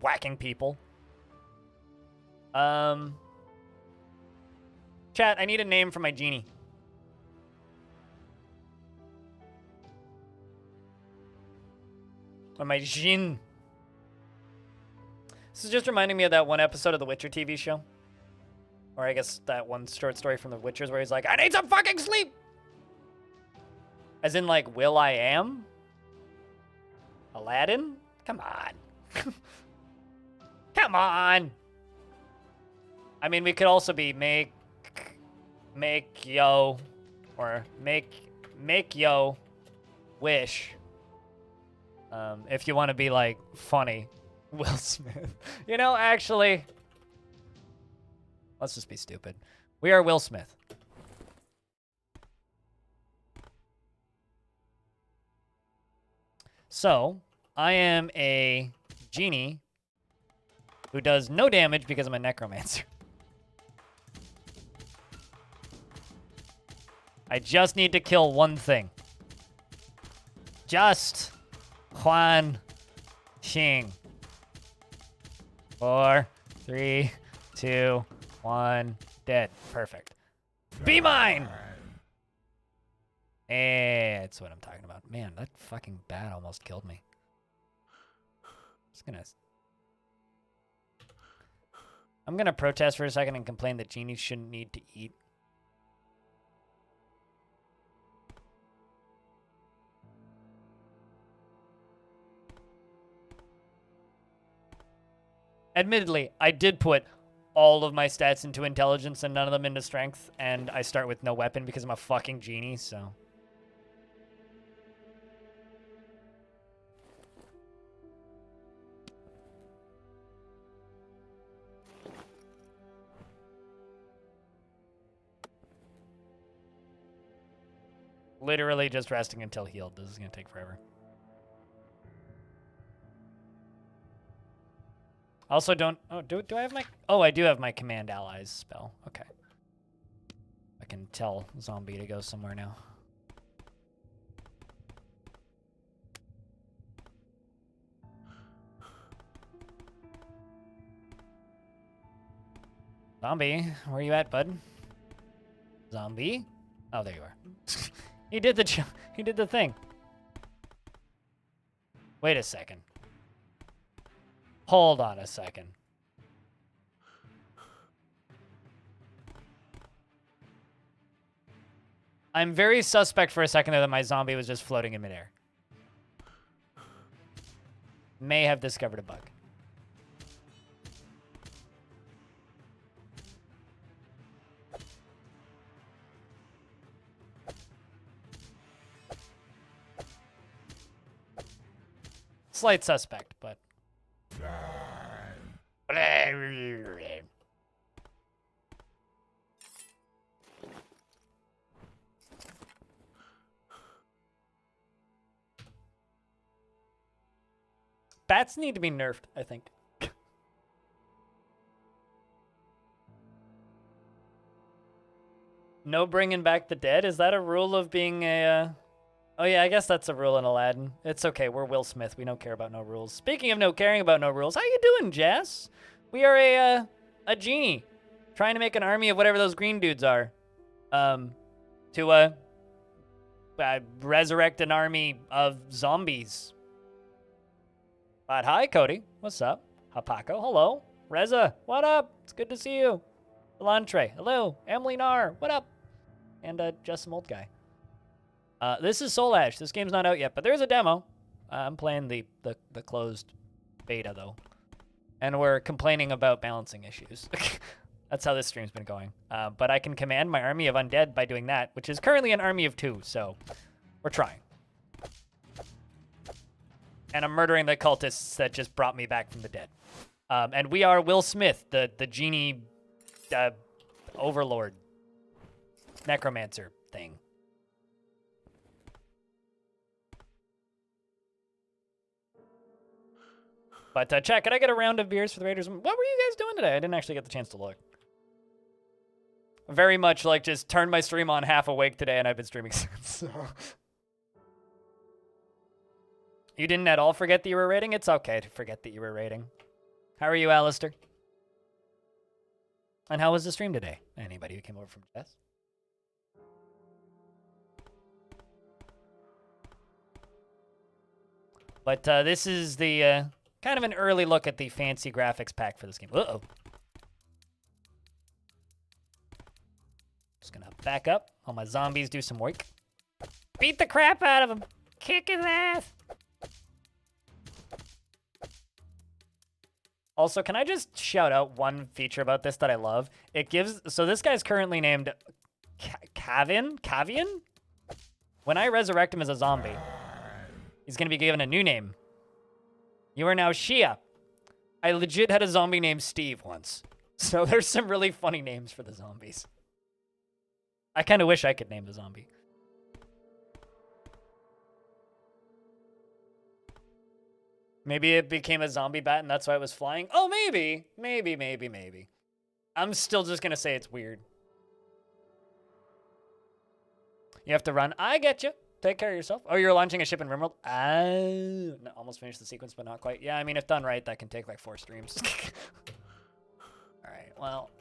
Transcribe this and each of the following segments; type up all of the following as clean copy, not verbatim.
whacking people. Chat, I need a name for my genie. Or my Jin. This is just reminding me of that one episode of the Witcher TV show. Or I guess that one short story from the Witchers where he's like, I need some fucking sleep! As in like, Will I Am? Aladdin? Come on. Come on! I mean, we could also be make yo, or make yo wish. If you want to be like funny, Will Smith. You know, actually, let's just be stupid. We are Will Smith. So, I am a genie who does no damage because I'm a necromancer. I just need to kill one thing. Just Juan Xing. 4, 3, 2, 1, dead. Perfect. Be mine! That's what I'm talking about. Man, that fucking bat almost killed me. I'm gonna protest for a second and complain that genies shouldn't need to eat. Admittedly, I did put all of my stats into intelligence and none of them into strength, and I start with no weapon because I'm a fucking genie, so. Literally just resting until healed. This is gonna take forever. Also don't... Oh, do I have my... Oh, I do have my Command Allies spell. Okay. I can tell Zombie to go somewhere now. Zombie, where you at, bud? Zombie? Oh, there you are. He did the thing. Wait a second. Hold on a second. I'm very suspect for a second there that my zombie was just floating in midair. May have discovered a bug. Slight suspect, but... Bats need to be nerfed, I think. No bringing back the dead? Is that a rule of being a... Oh yeah, I guess that's a rule in Aladdin. It's okay, we're Will Smith. We don't care about no rules. Speaking of no caring about no rules, how you doing, Jess? We are a genie trying to make an army of whatever those green dudes are. To resurrect an army of zombies. But hi, Cody. What's up? Hapako, hello. Reza, what up? It's good to see you. Elantre, hello. Emily Nar, what up? And just some old guy. This is Soulash. This game's not out yet, but there's a demo. I'm playing the closed beta, though. And we're complaining about balancing issues. That's how this stream's been going. But I can command my army of undead by doing that, which is currently an army of 2, so we're trying. And I'm murdering the cultists that just brought me back from the dead. And we are Will Smith, the genie overlord necromancer thing. But chat, could I get a round of beers for the Raiders? What were you guys doing today? I didn't actually get the chance to look. Very much like just turned my stream on half awake today, and I've been streaming since. So. You didn't at all forget that you were raiding? It's okay to forget that you were raiding. How are you, Alistair? And how was the stream today? Anybody who came over from chess? But this is the kind of an early look at the fancy graphics pack for this game. Uh-oh. Just gonna back up while my zombies do some work. Beat the crap out of him. Kick his ass. Also, can I just shout out one feature about this that I love? It gives, so this guy's currently named Kavian? When I resurrect him as a zombie, he's gonna be given a new name. You are now Shia. I legit had a zombie named Steve once. So there's some really funny names for the zombies. I kind of wish I could name the zombie. Maybe it became a zombie bat and that's why it was flying. Oh, maybe. Maybe. I'm still just going to say it's weird. You have to run. I get you. Take care of yourself. Oh, you're launching a ship in Rimworld? No, almost finished the sequence, but not quite. Yeah, I mean, if done right, that can take like 4 streams. All right, well.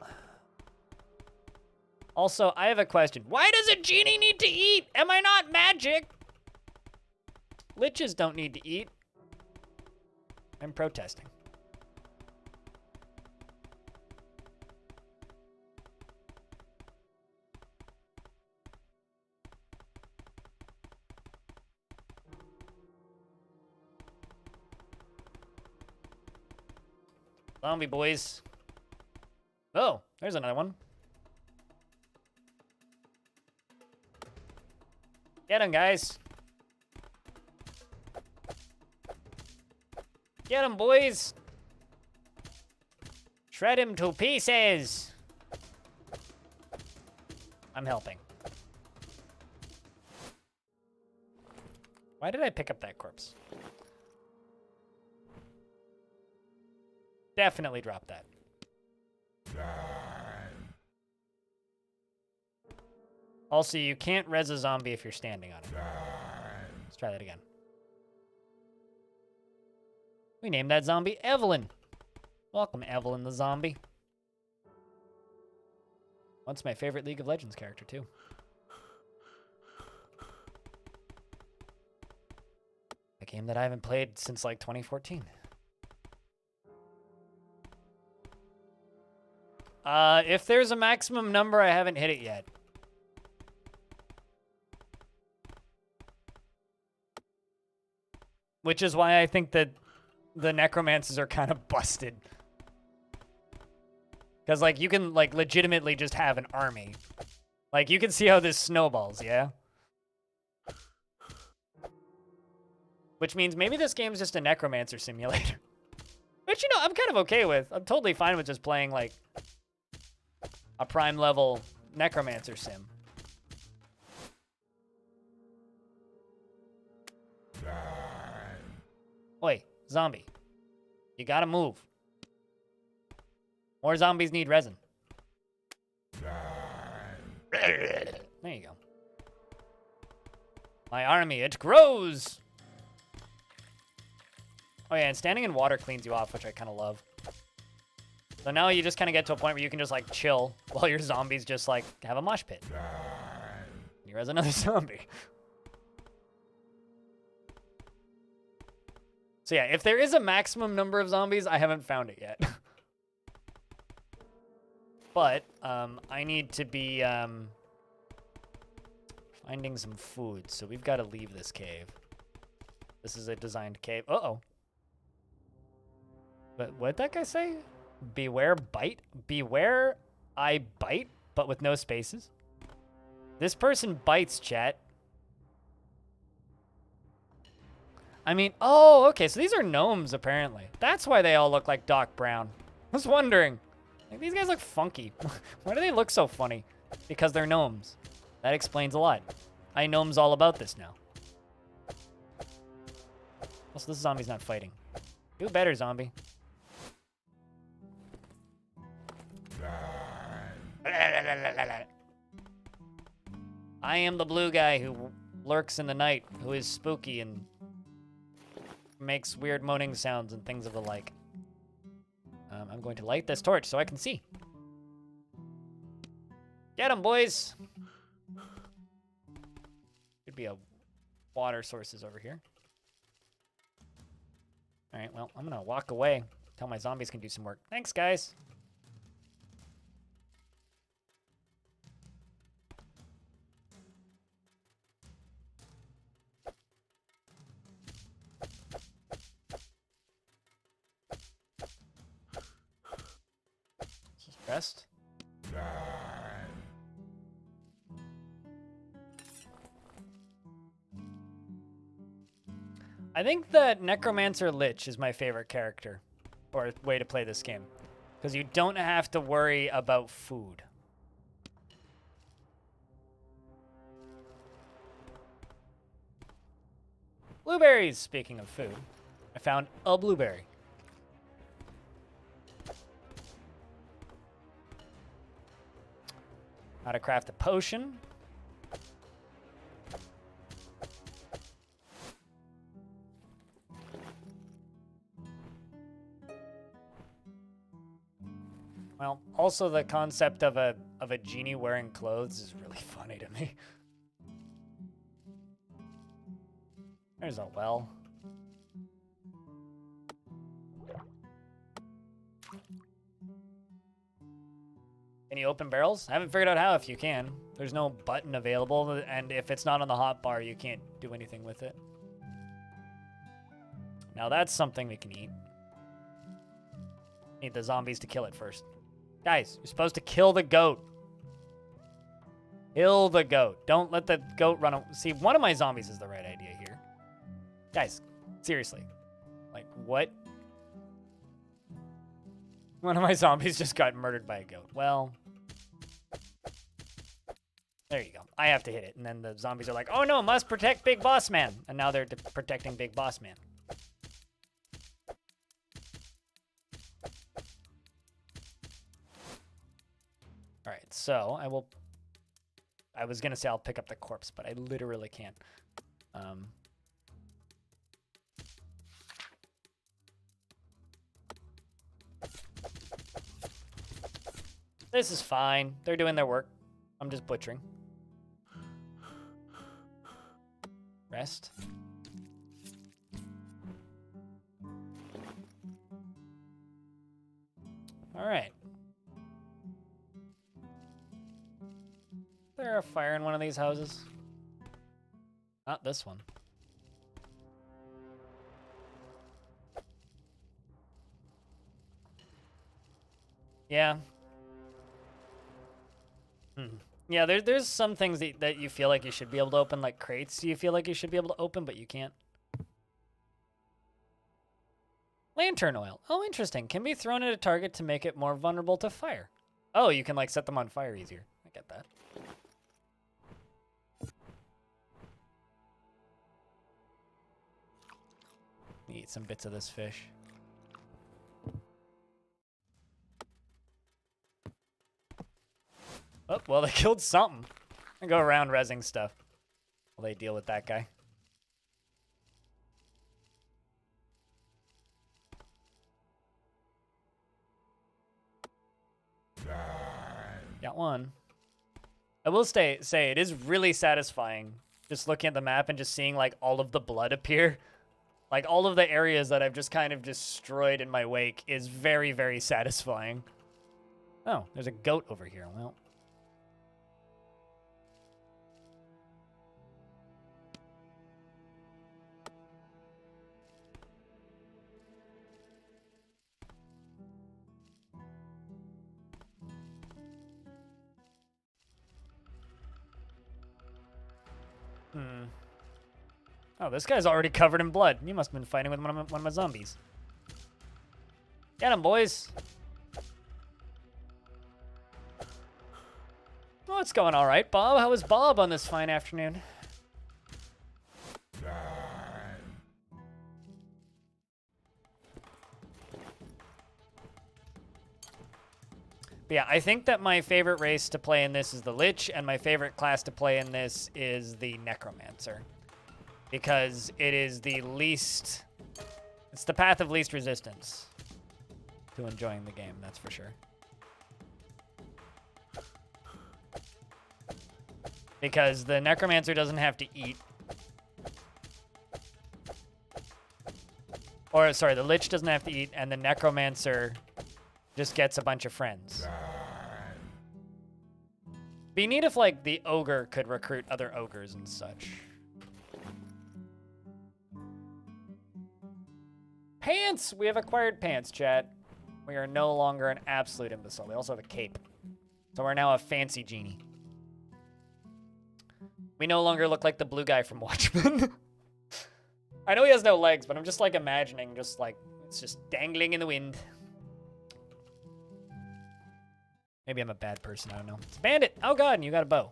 Also, I have a question. Why does a genie need to eat? Am I not magic? Liches don't need to eat. I'm protesting. Zombie boys. Oh, there's another one. Get him, guys. Get him, boys. Shred him to pieces. I'm helping. Why did I pick up that corpse? Definitely drop that. Also, you can't res a zombie if you're standing on it. Let's try that again. We named that zombie Evelyn. Welcome, Evelyn the zombie. Once my favorite League of Legends character, too. A game that I haven't played since, like, 2014. If there's a maximum number, I haven't hit it yet. Which is why I think that the Necromancers are kind of busted. Because, like, you can, like, legitimately just have an army. Like, you can see how this snowballs, yeah? Which means maybe this game's just a Necromancer simulator. Which, you know, I'm kind of okay with. I'm totally fine with just playing, like, a prime level Necromancer sim. Oi, zombie. You gotta move. More zombies need resin. There you go. My army, it grows! Oh yeah, and standing in water cleans you off, which I kind of love. So now you just kind of get to a point where you can just, like, chill while your zombies just, like, have a mosh pit. You res another zombie. So yeah, if there is a maximum number of zombies, I haven't found it yet. But, I need to be, finding some food, so we've got to leave this cave. This is a designed cave. Uh-oh. But what'd that guy say? Beware bite? Beware I bite, but with no spaces? This person bites, chat. I mean, oh, okay, so these are gnomes, apparently. That's why they all look like Doc Brown. I was wondering. Like, these guys look funky. Why do they look so funny? Because they're gnomes. That explains a lot. I gnomes all about this now. Also, this zombie's not fighting. Do better, zombie. I am the blue guy who lurks in the night, who is spooky and makes weird moaning sounds and things of the like. I'm going to light this torch so I can see. Get him, boys. Could be a water sources over here. All right, well, I'm going to walk away. Tell my zombies can do some work. Thanks, guys. This is best. I think that Necromancer Lich is my favorite character or way to play this game because you don't have to worry about food. Blueberries, speaking of food. I found a blueberry. How to craft a potion. Well, also the concept of a genie wearing clothes is really funny to me. There's a well. Can you open barrels? I haven't figured out how if you can. There's no button available, and if it's not on the hotbar, you can't do anything with it. Now that's something we can eat. Need the zombies to kill it first. Guys, you're supposed to kill the goat. Kill the goat. Don't let the goat run. See, one of my zombies is the right idea here. Guys, seriously. Like, what? One of my zombies just got murdered by a goat. Well, there you go. I have to hit it. And then the zombies are like, oh no, must protect Big Boss Man. And now they're protecting Big Boss Man. All right, so I was going to say I'll pick up the corpse, but I literally can't. This is fine. They're doing their work. I'm just butchering. Rest. All right. Is there a fire in one of these houses? Not this one. Yeah. Yeah, there's some things that you feel like you should be able to open, like crates you feel like you should be able to open, but you can't. Lantern oil. Oh, interesting. Can be thrown at a target to make it more vulnerable to fire. Oh, you can like set them on fire easier. I get that. Eat some bits of this fish. Oh, well, they killed something. I go around rezzing stuff while they deal with that guy. Got one. I will say it is really satisfying just looking at the map and just seeing like all of the blood appear. Like all of the areas that I've just kind of destroyed in my wake is very, very satisfying. Oh, there's a goat over here. Well. Oh, this guy's already covered in blood. You must have been fighting with one of my zombies. Get him, boys. Oh, it's going all right, Bob. How was Bob on this fine afternoon? But yeah, I think that my favorite race to play in this is the Lich, and my favorite class to play in this is the Necromancer. Because it is the least... It's the path of least resistance. to enjoying the game, that's for sure. Because the Necromancer doesn't have to eat. Or, sorry, the Lich doesn't have to eat, and the Necromancer just gets a bunch of friends. Be neat if, like, the Ogre could recruit other Ogres and such. Pants! We have acquired pants, chat. We are no longer an absolute imbecile. We also have a cape. So we're now a fancy genie. We no longer look like the blue guy from Watchmen. I know he has no legs, but I'm just, like, imagining just, like, it's just dangling in the wind. Maybe I'm a bad person, I don't know. It's a bandit! Oh god, and you got a bow.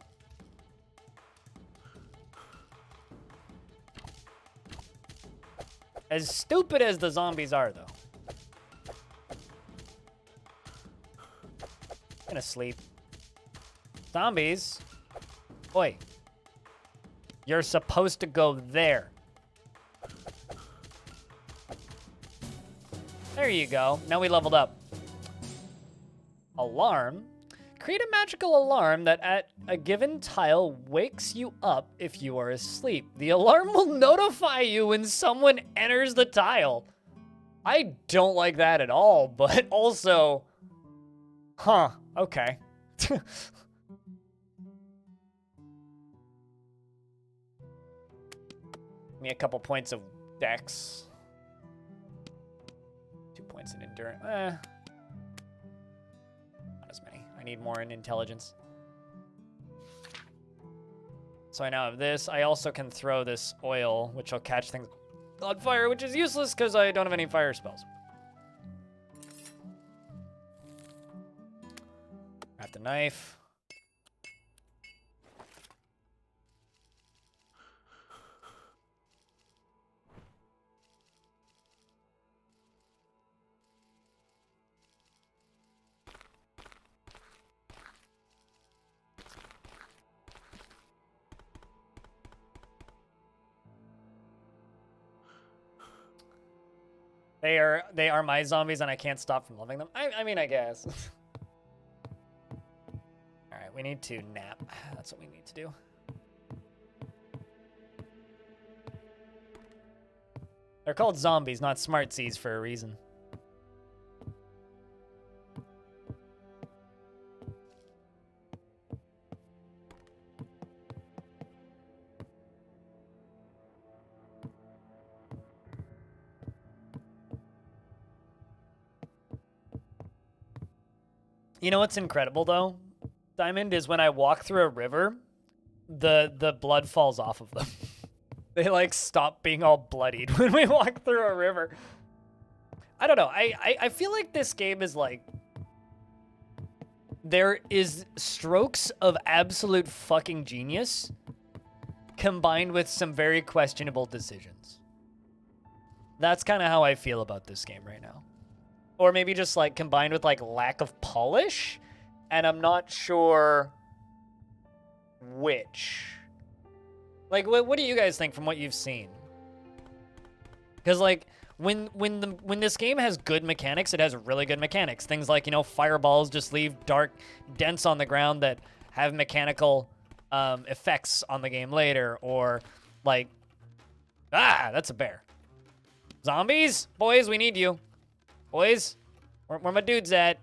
As stupid as the zombies are, though. I'm gonna sleep. Zombies. Oi. You're supposed to go there. There you go. Now we leveled up. Alarm. Create a magical alarm that at a given tile wakes you up if you are asleep. The alarm will notify you when someone enters the tile. I don't like that at all, but also... Huh, okay. Give me a couple points of dex. 2 points in endurance. Not as many. I need more in intelligence. So I now have this. I also can throw this oil, which will catch things on fire, which is useless because I don't have any fire spells. Grab the knife. They are my zombies, and I can't stop from loving them. I mean, I guess. All right, we need to nap. That's what we need to do. They're called zombies, not smartsies, for a reason. You know what's incredible, though, Diamond, is when I walk through a river, the blood falls off of them. They, like, stop being all bloodied when we walk through a river. I don't know. I feel like this game is, like... There is strokes of absolute fucking genius combined with some very questionable decisions. That's kind of how I feel about this game right now. Or maybe just, like, combined with, like, lack of polish. And I'm not sure which. Like, what do you guys think from what you've seen? Because, like, when this game has good mechanics, it has really good mechanics. Things like, you know, fireballs just leave dark dents on the ground that have mechanical effects on the game later. Or, like, that's a bear. Zombies? Boys, we need you. Boys, where my dudes at?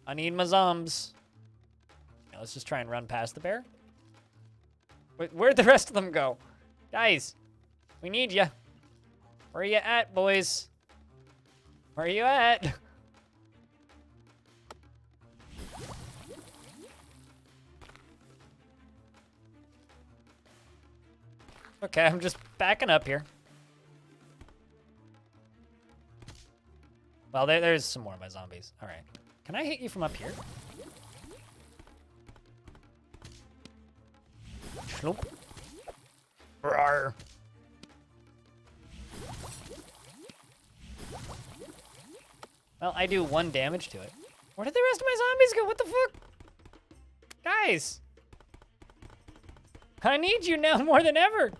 I need my zombs. Yeah, let's just try and run past the bear. Where'd the rest of them go? Guys, we need you. Where are you at, boys? Where are you at? Okay, I'm just backing up here. Well, there's some more of my zombies. All right. Can I hit you from up here? Schloop. Rawr. Well, I do 1 damage to it. Where did the rest of my zombies go? What the fuck? Guys. I need you now more than ever.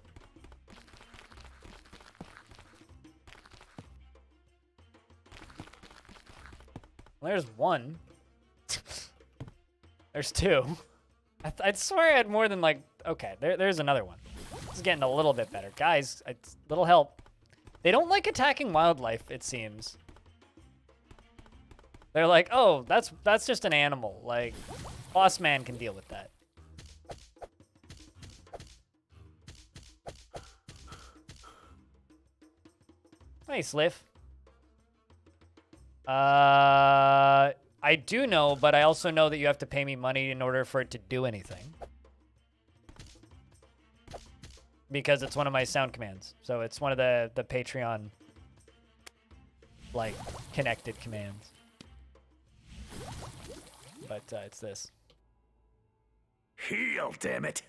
Well, there's one. There's two. I'd swear I had more than like... Okay, there's another one. This is getting a little bit better. Guys, little help. They don't like attacking wildlife, it seems. They're like, oh, that's just an animal. Like, boss man can deal with that. Hey, Sliff. I do know, but I also know that you have to pay me money in order for it to do anything. Because it's one of my sound commands. So it's one of the Patreon, like, connected commands. But it's this. Heal, damn it.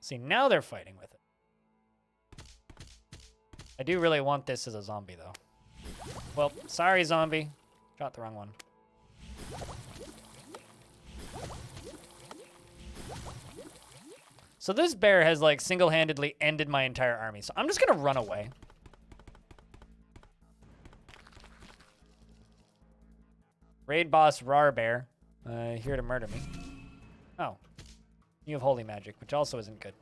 See, now they're fighting with it. I do really want this as a zombie, though. Well, sorry, zombie. Got the wrong one. So this bear has, like, single-handedly ended my entire army. So I'm just gonna run away. Raid boss Rar Bear. Here to murder me. Oh. You have holy magic, which also isn't good.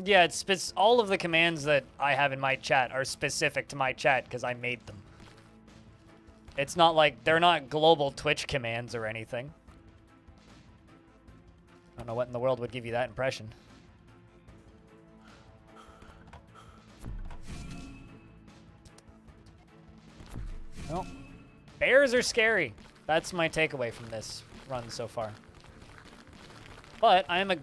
Yeah, all of the commands that I have in my chat are specific to my chat because I made them. It's not like they're not global Twitch commands or anything. I don't know what in the world would give you that impression. Well, bears are scary. That's my takeaway from this run so far. But I am a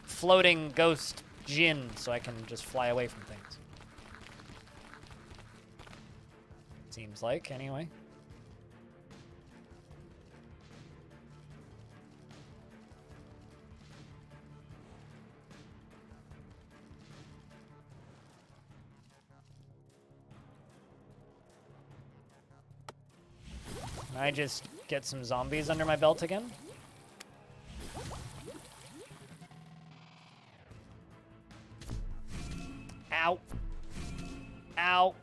floating ghost djinn, so I can just fly away from things. Seems like, anyway. Can I just get some zombies under my belt again? Ow. Ow.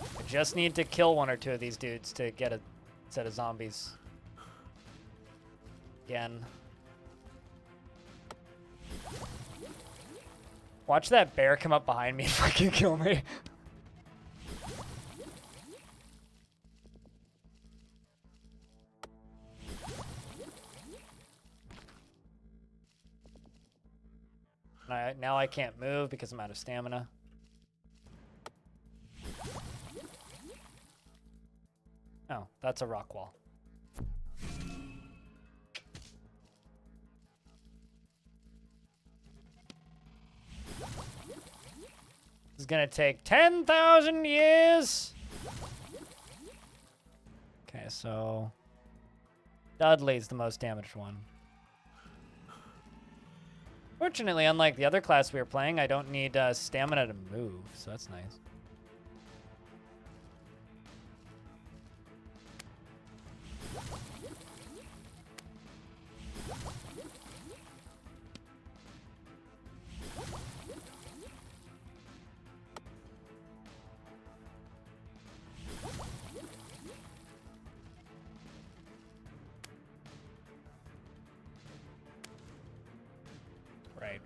I just need to kill one or two of these dudes to get a set of zombies. Again. Watch that bear come up behind me and fucking kill me. Now I can't move because I'm out of stamina. Oh, that's a rock wall. This is gonna take 10,000 years! Okay, so... Dudley's the most damaged one. Fortunately, unlike the other class we were playing, I don't need stamina to move, so that's nice. Right.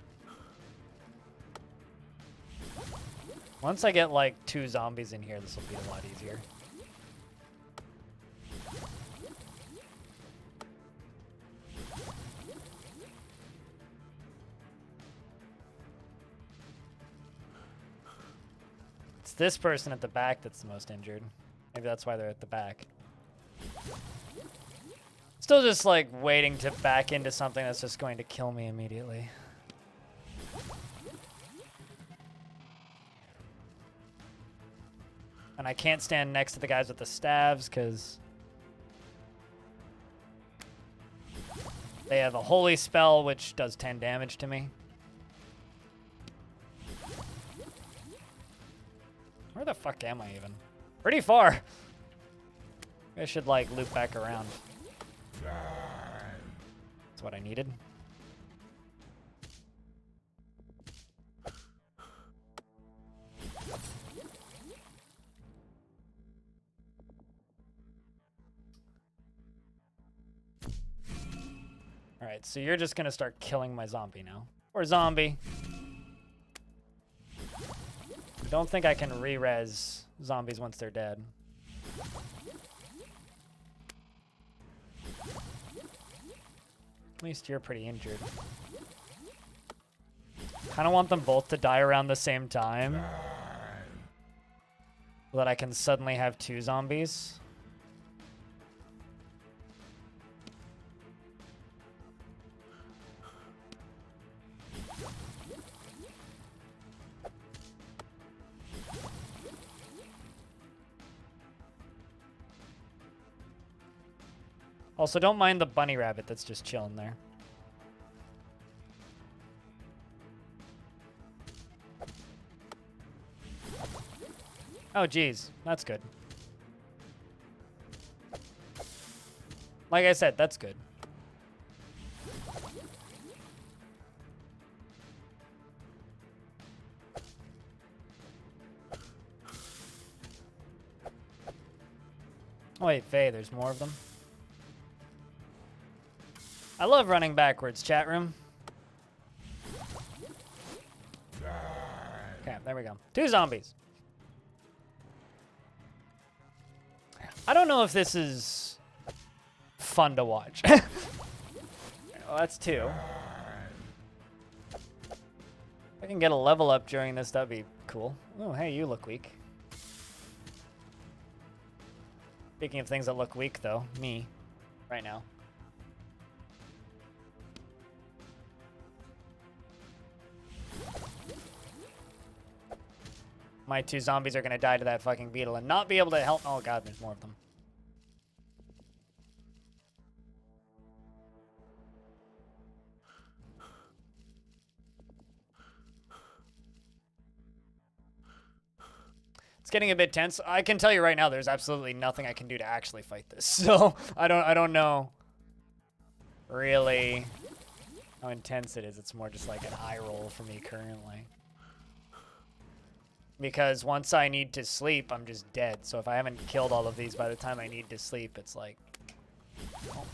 Once I get like 2 zombies in here, this will be a lot easier. It's this person at the back that's the most injured. Maybe that's why they're at the back. Still just like waiting to back into something that's just going to kill me immediately. And I can't stand next to the guys with the staves because They have a holy spell, which does 10 damage to me. Where the fuck am I even? Pretty far. I should, like, loop back around. That's what I needed. Alright, so you're just gonna start killing my zombie now. Or zombie. I don't think I can re-res zombies once they're dead. At least you're pretty injured. Kind of want them both to die around the same time. So that I can suddenly have 2 zombies. Also, don't mind the bunny rabbit that's just chilling there. Oh, geez. That's good. Like I said, that's good. Oh, wait, Faye, there's more of them. I love running backwards, chat room. Okay, there we go. 2 zombies. I don't know if this is fun to watch. Oh, that's 2. If I can get a level up during this, that'd be cool. Oh, hey, you look weak. Speaking of things that look weak, though, me, right now. My 2 zombies are gonna die to that fucking beetle and not be able to help. Oh god, there's more of them. It's getting a bit tense. I can tell you right now, there's absolutely nothing I can do to actually fight this. So I don't know really how intense it is. It's more just like an eye roll for me currently. Because once I need to sleep, I'm just dead. So if I haven't killed all of these by the time I need to sleep, it's like... Oh.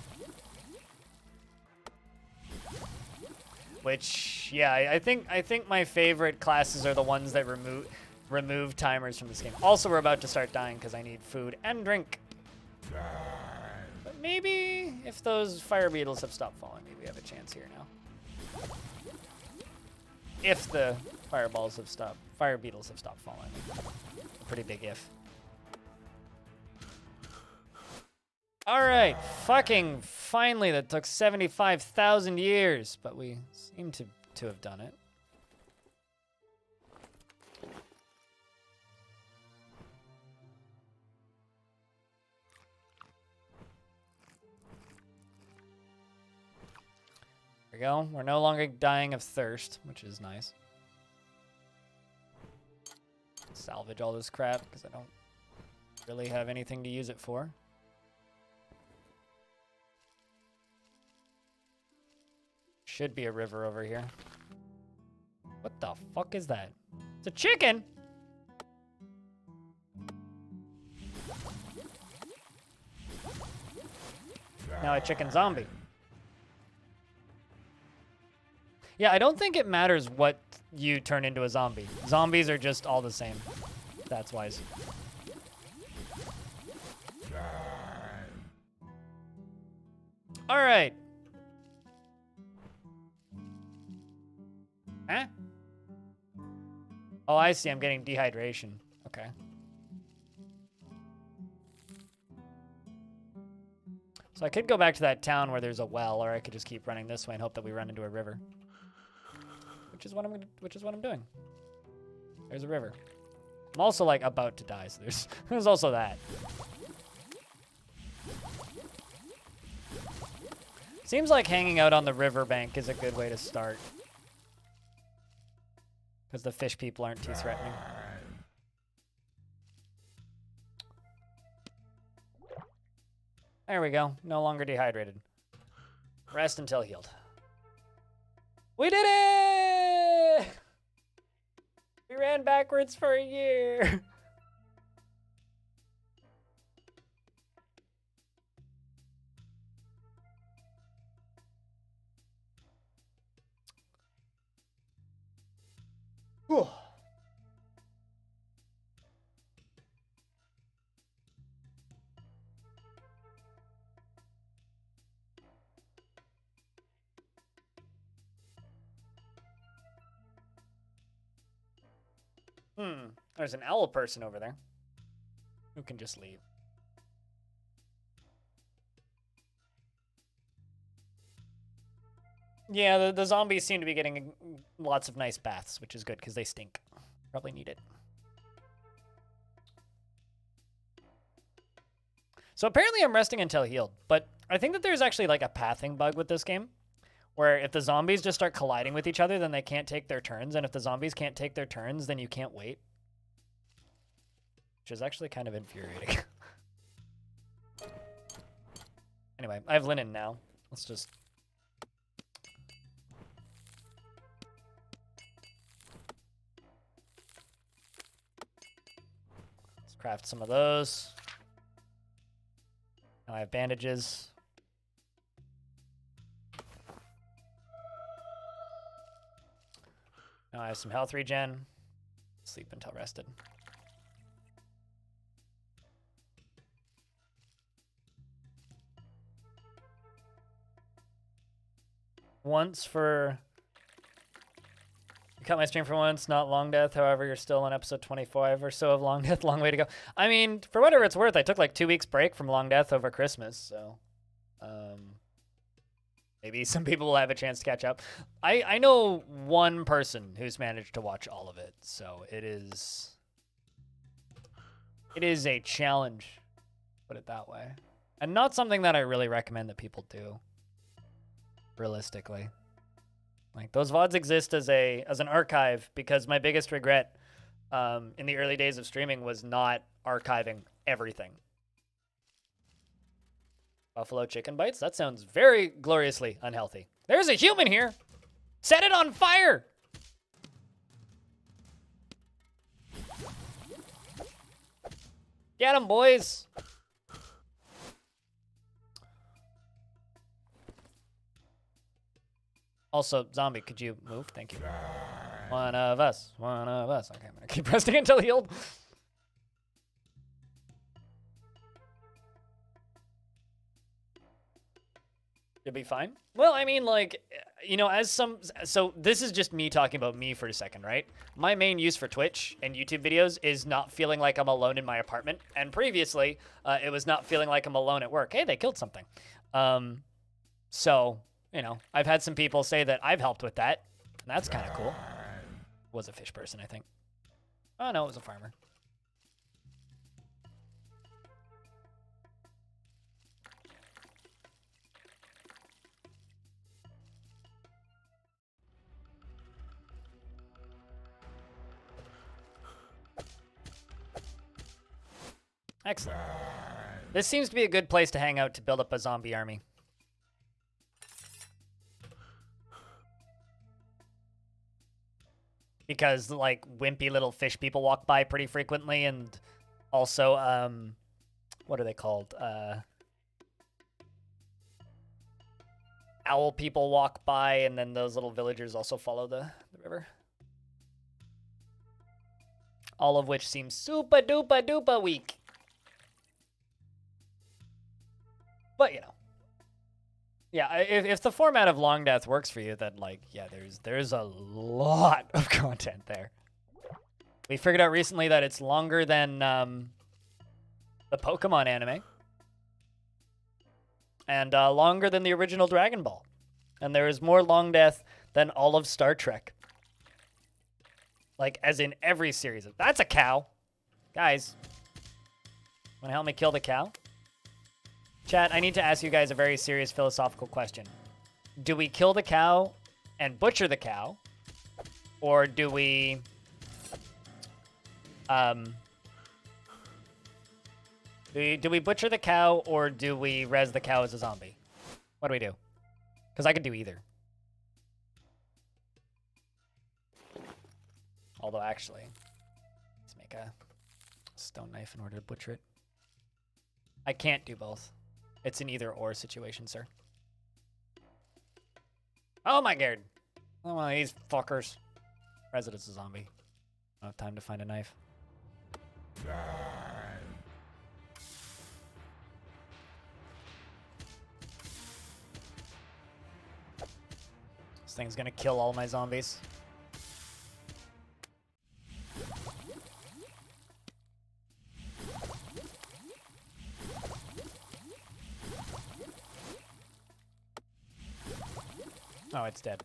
Which, yeah, I think my favorite classes are the ones that remove timers from this game. Also, we're about to start dying because I need food and drink. But maybe if those fire beetles have stopped falling, maybe we have a chance here now. If the fire beetles have stopped falling. A pretty big if. Alright, fucking finally, that took 75,000 years, but we seem to have done it. There we go. We're no longer dying of thirst, which is nice. Salvage all this crap because I don't really have anything to use it for. Should be a river over here. What the fuck is that? It's a chicken! Now a chicken zombie. Yeah, I don't think it matters what you turn into a zombie. Zombies are just all the same. That's wise. All right. Huh? Oh, I see. I'm getting dehydration. Okay. So I could go back to that town where there's a well, or I could just keep running this way and hope that we run into a river. Which is what I'm doing. There's a river. I'm also like about to die, so there's also that. Seems like hanging out on the riverbank is a good way to start. Because the fish people aren't too threatening. There we go. No longer dehydrated. Rest until healed. We did it! We ran backwards for a year. Whew. There's an owl person over there who can just leave. Yeah, the zombies seem to be getting lots of nice baths, which is good because they stink. Probably need it. So apparently I'm resting until healed, but I think that there's actually like a pathing bug with this game where if the zombies just start colliding with each other, then they can't take their turns. And if the zombies can't take their turns, then you can't wait. Which is actually kind of infuriating. Anyway, I have linen now. Let's just... Let's craft some of those. Now I have bandages. Now I have some health regen. Sleep until rested. Once for... You cut my stream for once, not Long Death. However, you're still on episode 25 or so of Long Death. Long way to go. I mean, for whatever it's worth, I took like 2 weeks break from Long Death over Christmas, so... maybe some people will have a chance to catch up. I know one person who's managed to watch all of it, so it is a challenge, put it that way. And not something that I really recommend that people do, realistically. Like, those VODs exist as an archive because my biggest regret in the early days of streaming was not archiving everything. Buffalo chicken bites? That sounds very gloriously unhealthy. There's a human here! Set it on fire! Get him, boys! Also, zombie, could you move? Thank you. One of us. One of us. Okay, I'm gonna keep resting until healed. You'll be fine. Well, I mean, like, you know, so this is just me talking about me for a second, right? My main use for Twitch and YouTube videos is not feeling like I'm alone in my apartment. And previously, it was not feeling like I'm alone at work. Hey, they killed something. So, you know, I've had some people say that I've helped with that. And that's kind of cool. Was a fish person, I think. Oh, no, it was a farmer. Excellent. This seems to be a good place to hang out to build up a zombie army. Because, like, wimpy little fish people walk by pretty frequently, and also, what are they called? Owl people walk by, and then those little villagers also follow the river. All of which seems super duper duper weak. But, you know. Yeah, if the format of Long Death works for you, then, like, yeah, there's a lot of content there. We figured out recently that it's longer than the Pokemon anime. And longer than the original Dragon Ball. And there is more Long Death than all of Star Trek. Like, as in every series. That's a cow. Guys, wanna help me kill the cow? Chat, I need to ask you guys a very serious philosophical question. do we kill the cow and butcher the cow? Or do we... Do we butcher the cow, or do we res the cow as a zombie? What do we do? Because I could do either. Although, actually, let's make a stone knife in order to butcher it. I can't do both. It's an either-or situation, sir. Oh my god. Oh, one of these fuckers. Resident's a zombie. I don't have time to find a knife. This thing's gonna kill all my zombies. Oh, it's dead.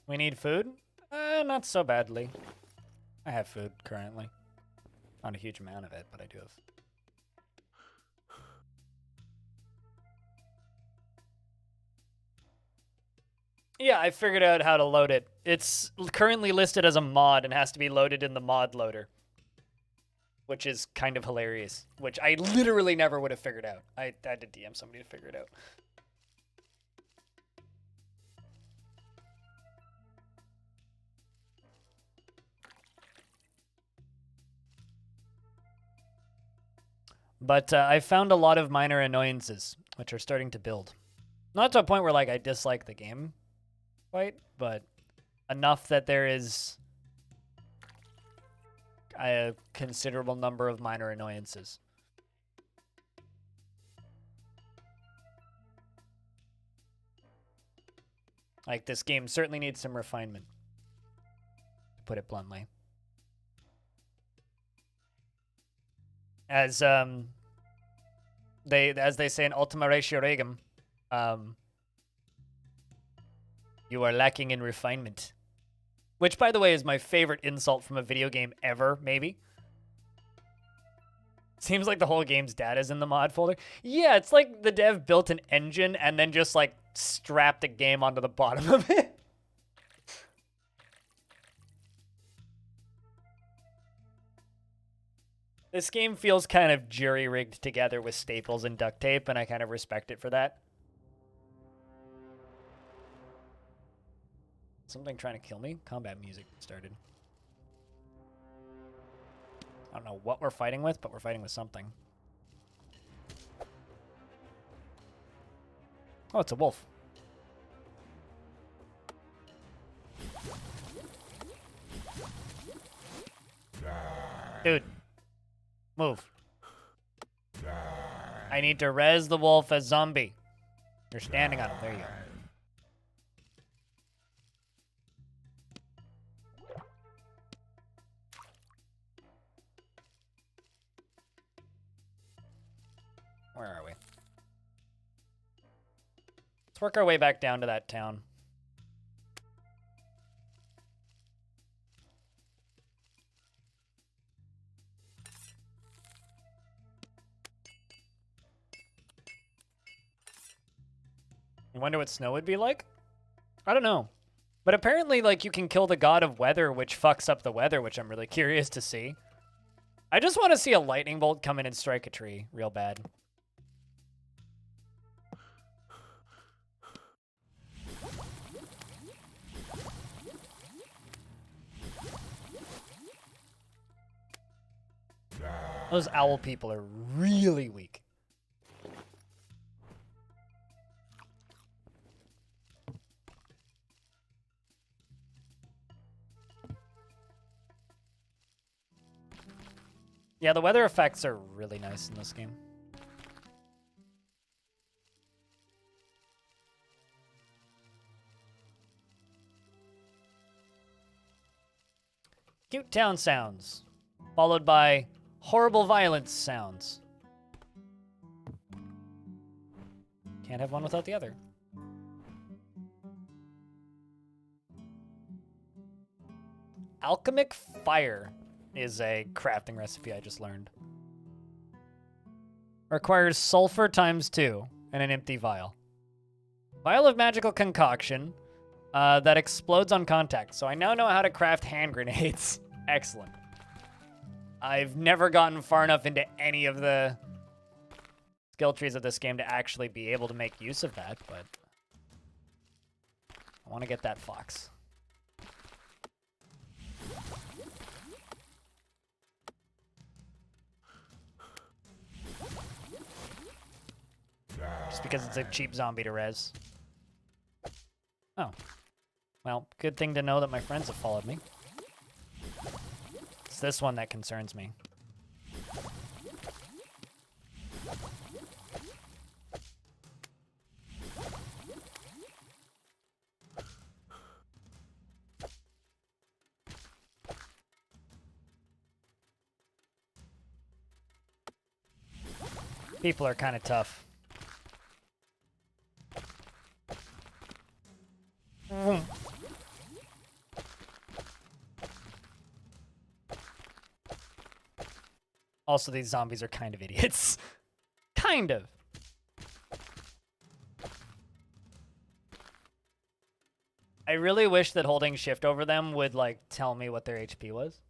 We need food? Not so badly. I have food currently. Not a huge amount of it, but I do have. Yeah, I figured out how to load it. It's currently listed as a mod and has to be loaded in the mod loader, which is kind of hilarious, which I literally never would have figured out. I had to DM somebody to figure it out. But I found a lot of minor annoyances, which are starting to build. Not to a point where like I dislike the game quite, but enough that there is a considerable number of minor annoyances. Like, this game certainly needs some refinement, to put it bluntly. As they say in Ultima Ratio Regum, you are lacking in refinement. Which, by the way, is my favorite insult from a video game ever, maybe. Seems like the whole game's data's in the mod folder. Yeah, it's like the dev built an engine and then just, like, strapped a game onto the bottom of it. This game feels kind of jury-rigged together with staples and duct tape, and I kind of respect it for that. Something trying to kill me? Combat music started. I don't know what we're fighting with, but we're fighting with something. Oh, it's a wolf. Dude. Move. I need to res the wolf as zombie. You're standing on him. There you go. Where are we? Let's work our way back down to that town. I wonder what snow would be like? I don't know. But apparently, like, you can kill the god of weather, which fucks up the weather, which I'm really curious to see. I just want to see a lightning bolt come in and strike a tree real bad. Those owl people are really weak. Yeah, the weather effects are really nice in this game. Cute town sounds, followed by horrible violence sounds. Can't have one without the other. Alchemic fire is a crafting recipe I just learned. Requires sulfur ×2 and an empty vial. Vial of magical concoction that explodes on contact. So I now know how to craft hand grenades. Excellent. I've never gotten far enough into any of the skill trees of this game to actually be able to make use of that, but I want to get that fox. Just because it's a cheap zombie to res. Oh. Well, good thing to know that my friends have followed me. It's this one that concerns me. People are kind of tough. Also, these zombies are kind of idiots. Kind of. I really wish that holding shift over them would, like, tell me what their HP was.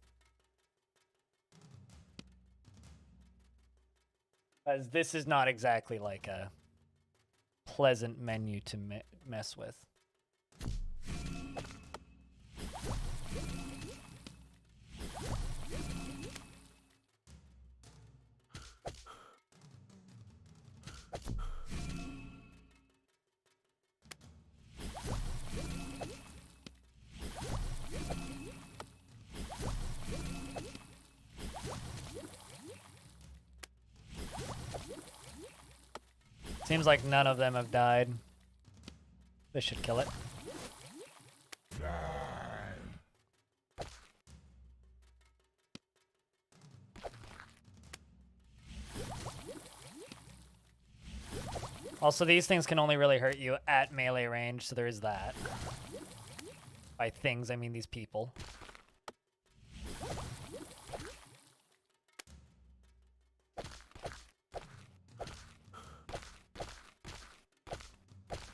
As this is not exactly like a pleasant menu to mess with. Seems like none of them have died. This should kill it. Also, these things can only really hurt you at melee range, so there is that. By things, I mean these people.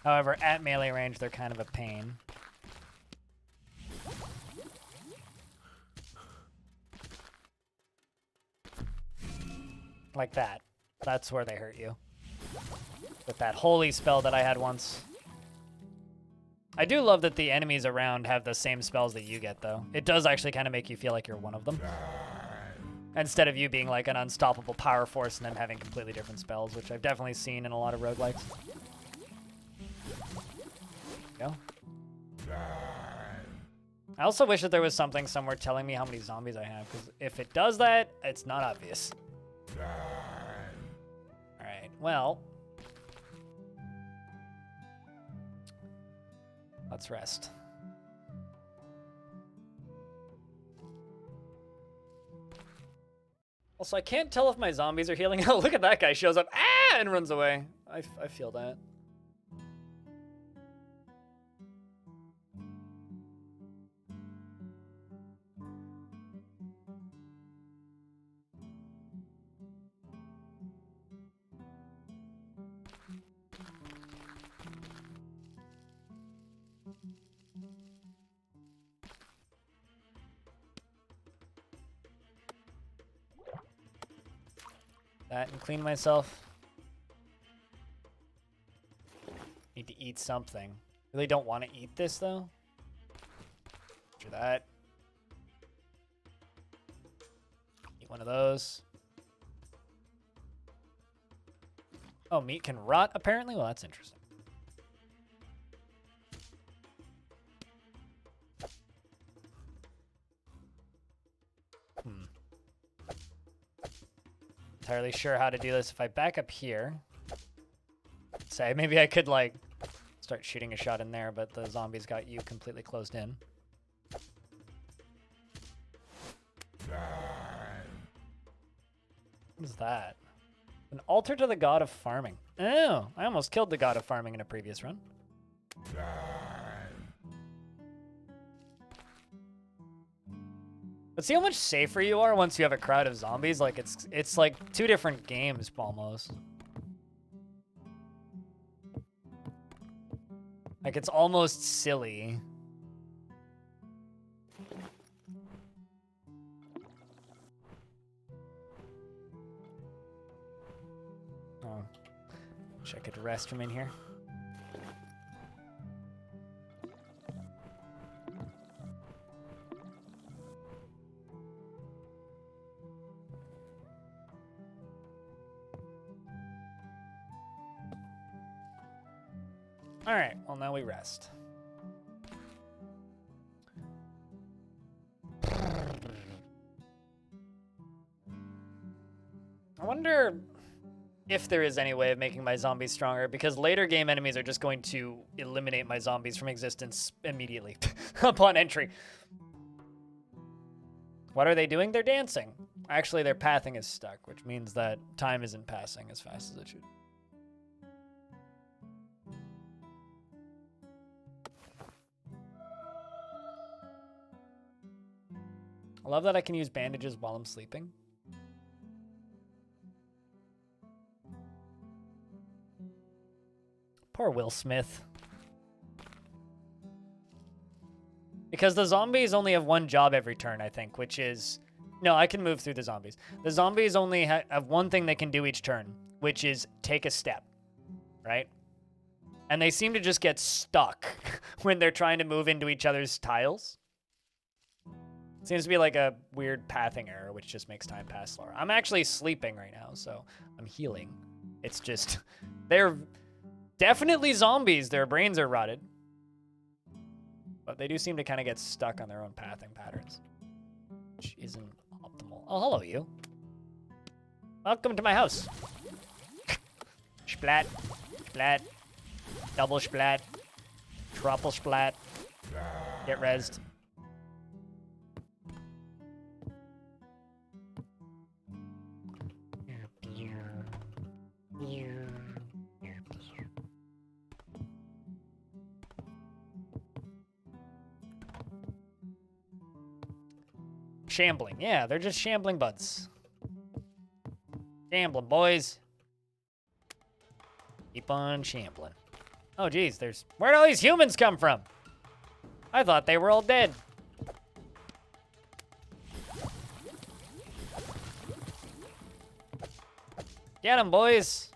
However, at melee range, they're kind of a pain. Like that. That's where they hurt you. With that holy spell that I had once. I do love that the enemies around have the same spells that you get, though. It does actually kind of make you feel like you're one of them. Instead of you being like an unstoppable power force and them having completely different spells, which I've definitely seen in a lot of roguelikes. Go. I also wish that there was something somewhere telling me how many zombies I have, because if it does that, it's not obvious. Alright, well. Let's rest. Also, I can't tell if my zombies are healing. Oh, look at that guy shows up and runs away. I feel that. That and clean myself. Need to eat something. Really don't want to eat this though. Do that. Eat one of those. Oh, meat can rot apparently? Well, that's interesting. Entirely sure how to do this. If I back up here, say maybe I could like start shooting a shot in there, but the zombies got you completely closed in. What is that? An altar to the god of farming. Oh, I almost killed the god of farming in a previous run. But see how much safer you are once you have a crowd of zombies? Like, it's like 2 different games, almost. Like, it's almost silly. Oh. Wish I could rest from in here. All right, well, now we rest. I wonder if there is any way of making my zombies stronger, because later game enemies are just going to eliminate my zombies from existence immediately upon entry. What are they doing? They're dancing. Actually, their pathing is stuck, which means that time isn't passing as fast as it should. I love that I can use bandages while I'm sleeping. Poor Will Smith. Because the zombies only have one job every turn, I think, which is... No, I can move through the zombies. The zombies only have one thing they can do each turn, which is take a step, right? And they seem to just get stuck when they're trying to move into each other's tiles. Seems to be like a weird pathing error, which just makes time pass slower. I'm actually sleeping right now, so I'm healing. It's just... They're definitely zombies. Their brains are rotted. But they do seem to kind of get stuck on their own pathing patterns, which isn't optimal. Oh, hello, you. Welcome to my house. Splat. Splat. Double splat. Triple splat. Get rezzed. Shambling. Yeah, they're just shambling buds. Shambling, boys. Keep on shambling. Oh, geez, where'd all these humans come from? I thought they were all dead. Get 'em, boys.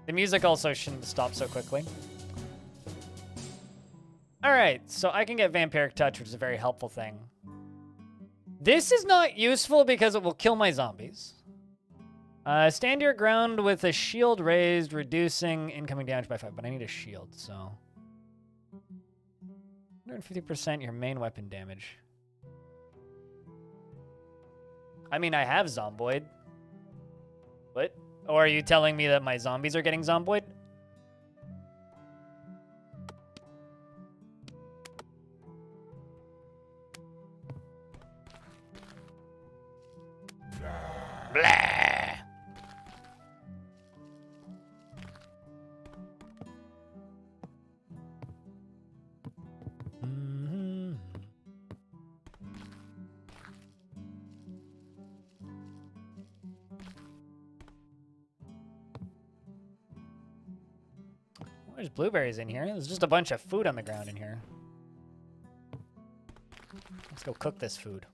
The music also shouldn't stop so quickly. All right, so I can get Vampiric Touch, which is a very helpful thing. This is not useful because it will kill my zombies. Stand your ground with a shield raised, reducing incoming damage by 5, but I need a shield, so... 150% your main weapon damage. I mean, I have Zomboid. What? Or are you telling me that my zombies are getting Zomboid? Blah. Mm-hmm. There's blueberries in here. There's just a bunch of food on the ground in here. Let's go cook this food.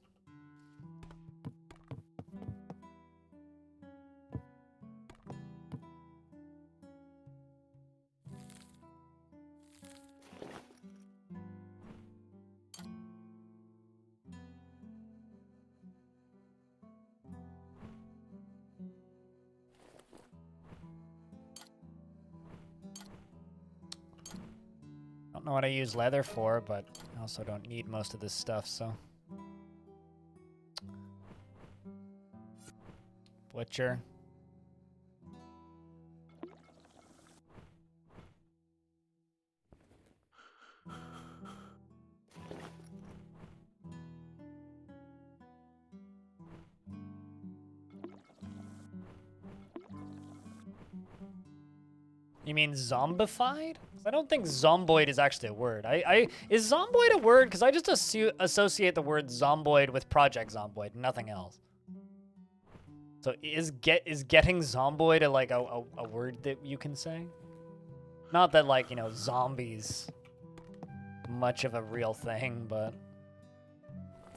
Don't know what I use leather for, but I also don't need most of this stuff, so. Butcher. You mean zombified? I don't think zomboid is actually a word. Is zomboid a word? Because I just associate the word zomboid with Project Zomboid, nothing else. So is getting zomboid a word that you can say? Not that, like, you know, zombies much of a real thing, but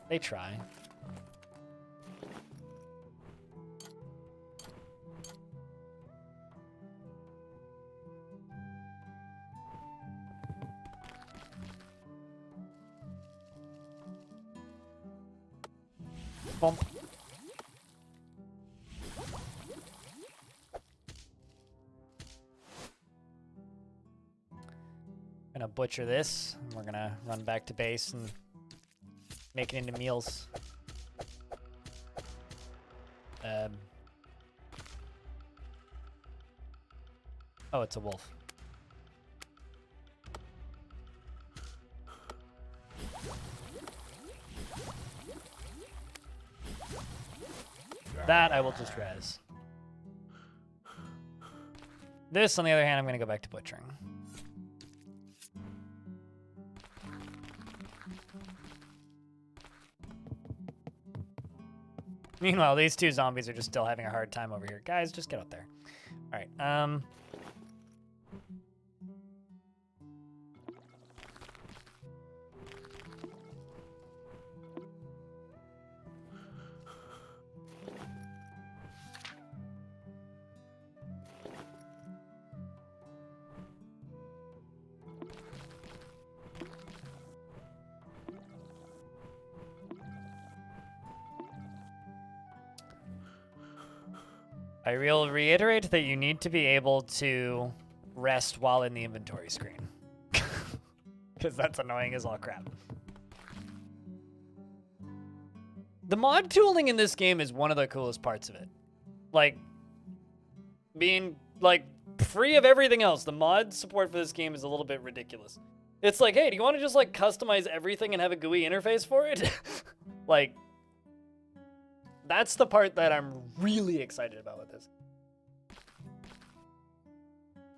they try. Bump. Gonna butcher this, and we're gonna run back to base and make it into meals. Oh, it's a wolf. That I will just res. This, on the other hand, I'm gonna go back to butchering. Meanwhile, these two zombies are just still having a hard time over here. Guys, just get out there. All right. I will reiterate that you need to be able to rest while in the inventory screen. Because that's annoying as all crap. The mod tooling in this game is one of the coolest parts of it. Like, being, like, free of everything else, the mod support for this game is a little bit ridiculous. It's like, hey, do you want to just, like, customize everything and have a GUI interface for it? Like, that's the part that I'm really excited about with this.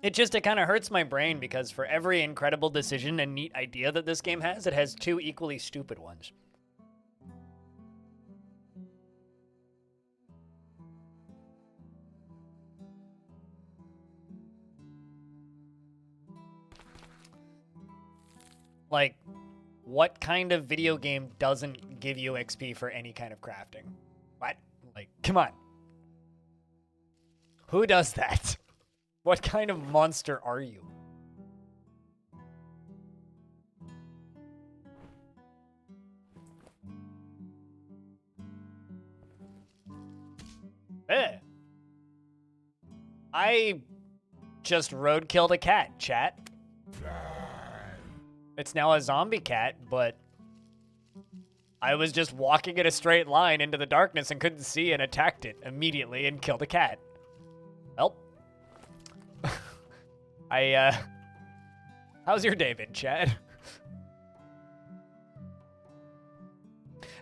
It kind of hurts my brain because for every incredible decision and neat idea that this game has, it has two equally stupid ones. Like, what kind of video game doesn't give you XP for any kind of crafting? What? Like, come on. Who does that? What kind of monster are you? Eh. I just roadkilled a cat, chat. It's now a zombie cat, but I was just walking in a straight line into the darkness and couldn't see and attacked it immediately and killed a cat. Well, how's your day been, Chad?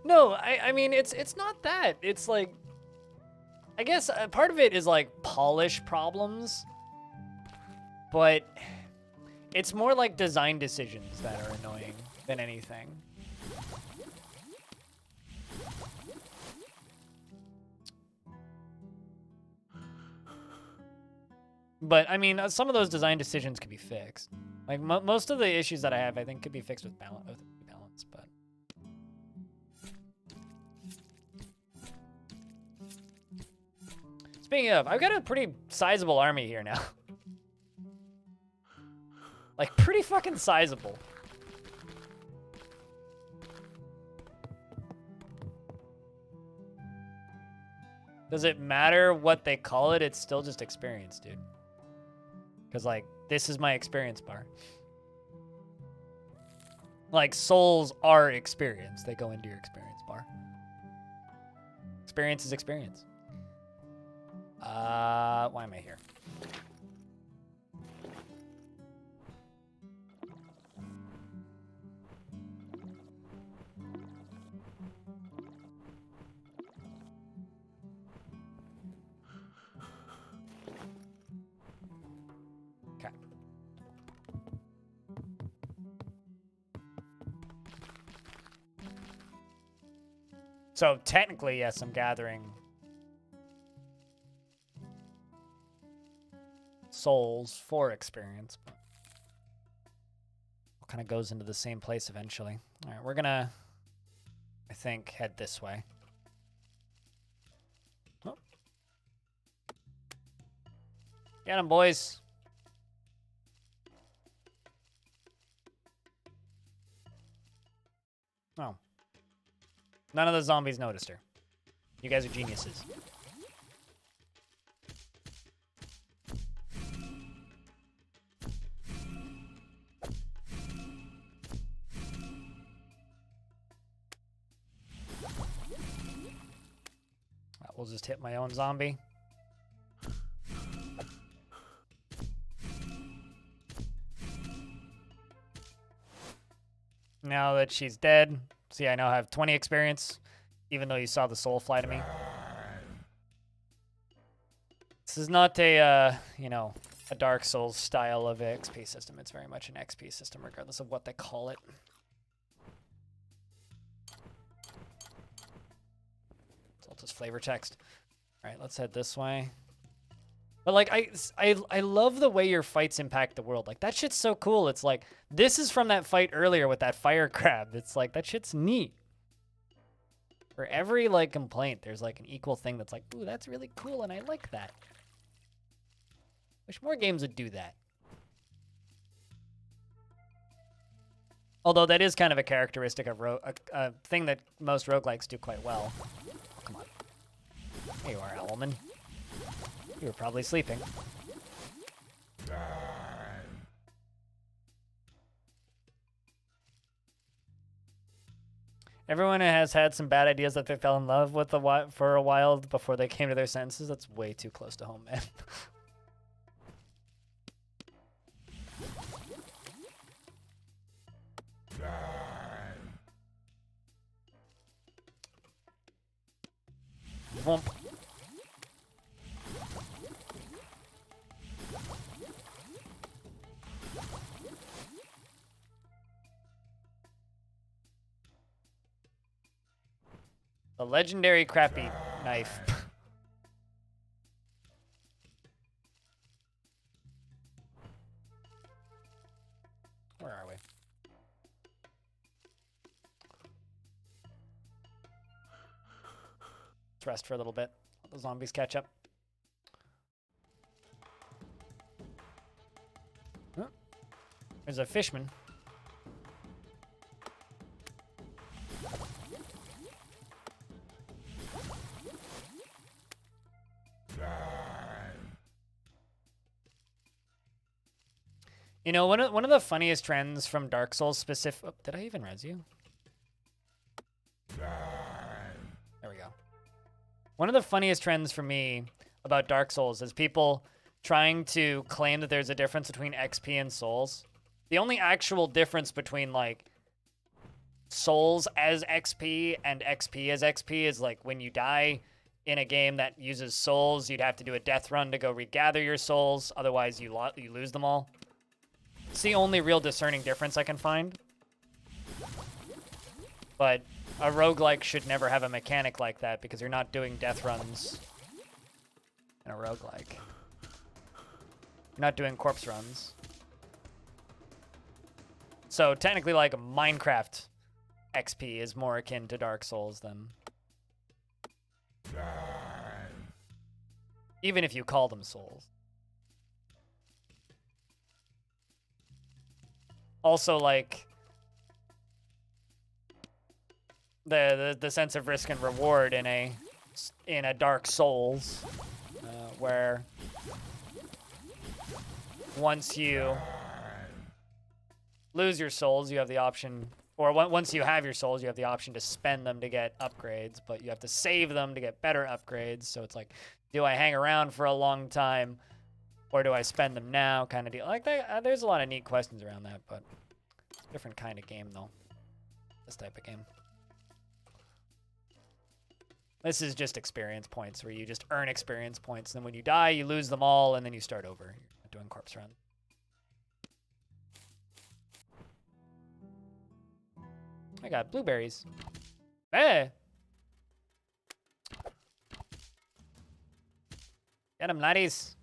No, I mean, it's not that. It's like, I guess part of it is like polish problems, but it's more like design decisions that are annoying than anything. But, I mean, some of those design decisions could be fixed. Like, most of the issues that I have, I think, could be fixed with balance, but... Speaking of, I've got a pretty sizable army here now. Like, pretty fucking sizable. Does it matter what they call it? It's still just experience, dude. Because, like, this is my experience bar. Like, souls are experience. They go into your experience bar. Experience is experience. Why am I here? Okay. So technically, yes, I'm gathering souls for experience, but kind of goes into the same place eventually. All right, we're gonna, I think, head this way. Oh. Get them, boys. Oh. None of the zombies noticed her. You guys are geniuses. We'll just hit my own zombie. Now that she's dead, see, I now have 20 experience, even though you saw the soul fly to me. This is not a, you know, a Dark Souls style of XP system. It's very much an XP system, regardless of what they call it. So I'll just flavor text. All right, let's head this way. But like, I love the way your fights impact the world. Like, that shit's so cool. It's like, this is from that fight earlier with that fire crab. It's like, that shit's neat. For every like complaint, there's like an equal thing that's like, ooh, that's really cool, and I like that. Wish more games would do that. Although that is kind of a characteristic of a thing that most roguelikes do quite well. Oh, come on. There you are, Owlman. You were probably sleeping. Everyone has had some bad ideas that they fell in love with for a while before they came to their senses. That's way too close to home, man. Womp. The legendary crappy knife. Where are we? Let's rest for a little bit. Let the zombies catch up. Huh? There's a fishman. You know, one of the funniest trends from Dark Souls specific... Oh, did I even res you? There we go. One of the funniest trends for me about Dark Souls is people trying to claim that there's a difference between XP and Souls. The only actual difference between, like, Souls as XP and XP as XP is, like, when you die in a game that uses Souls, you'd have to do a death run to go regather your Souls. Otherwise, you lose them all. It's the only real discerning difference I can find. But a roguelike should never have a mechanic like that because you're not doing death runs in a roguelike. You're not doing corpse runs. So technically, like, Minecraft XP is more akin to Dark Souls than... Even if you call them Souls. Also, like, the sense of risk and reward in a Dark Souls, where once you lose your souls, you have the option, or once you have your souls, you have the option to spend them to get upgrades, but you have to save them to get better upgrades. So it's like, do I hang around for a long time, or do I spend them now, kind of deal? Like, there's a lot of neat questions around that, but it's a different kind of game, though. This type of game. This is just experience points, where you just earn experience points, and then when you die, you lose them all, and then you start over. You're not doing corpse run. I got blueberries. Hey! Get him, laddies.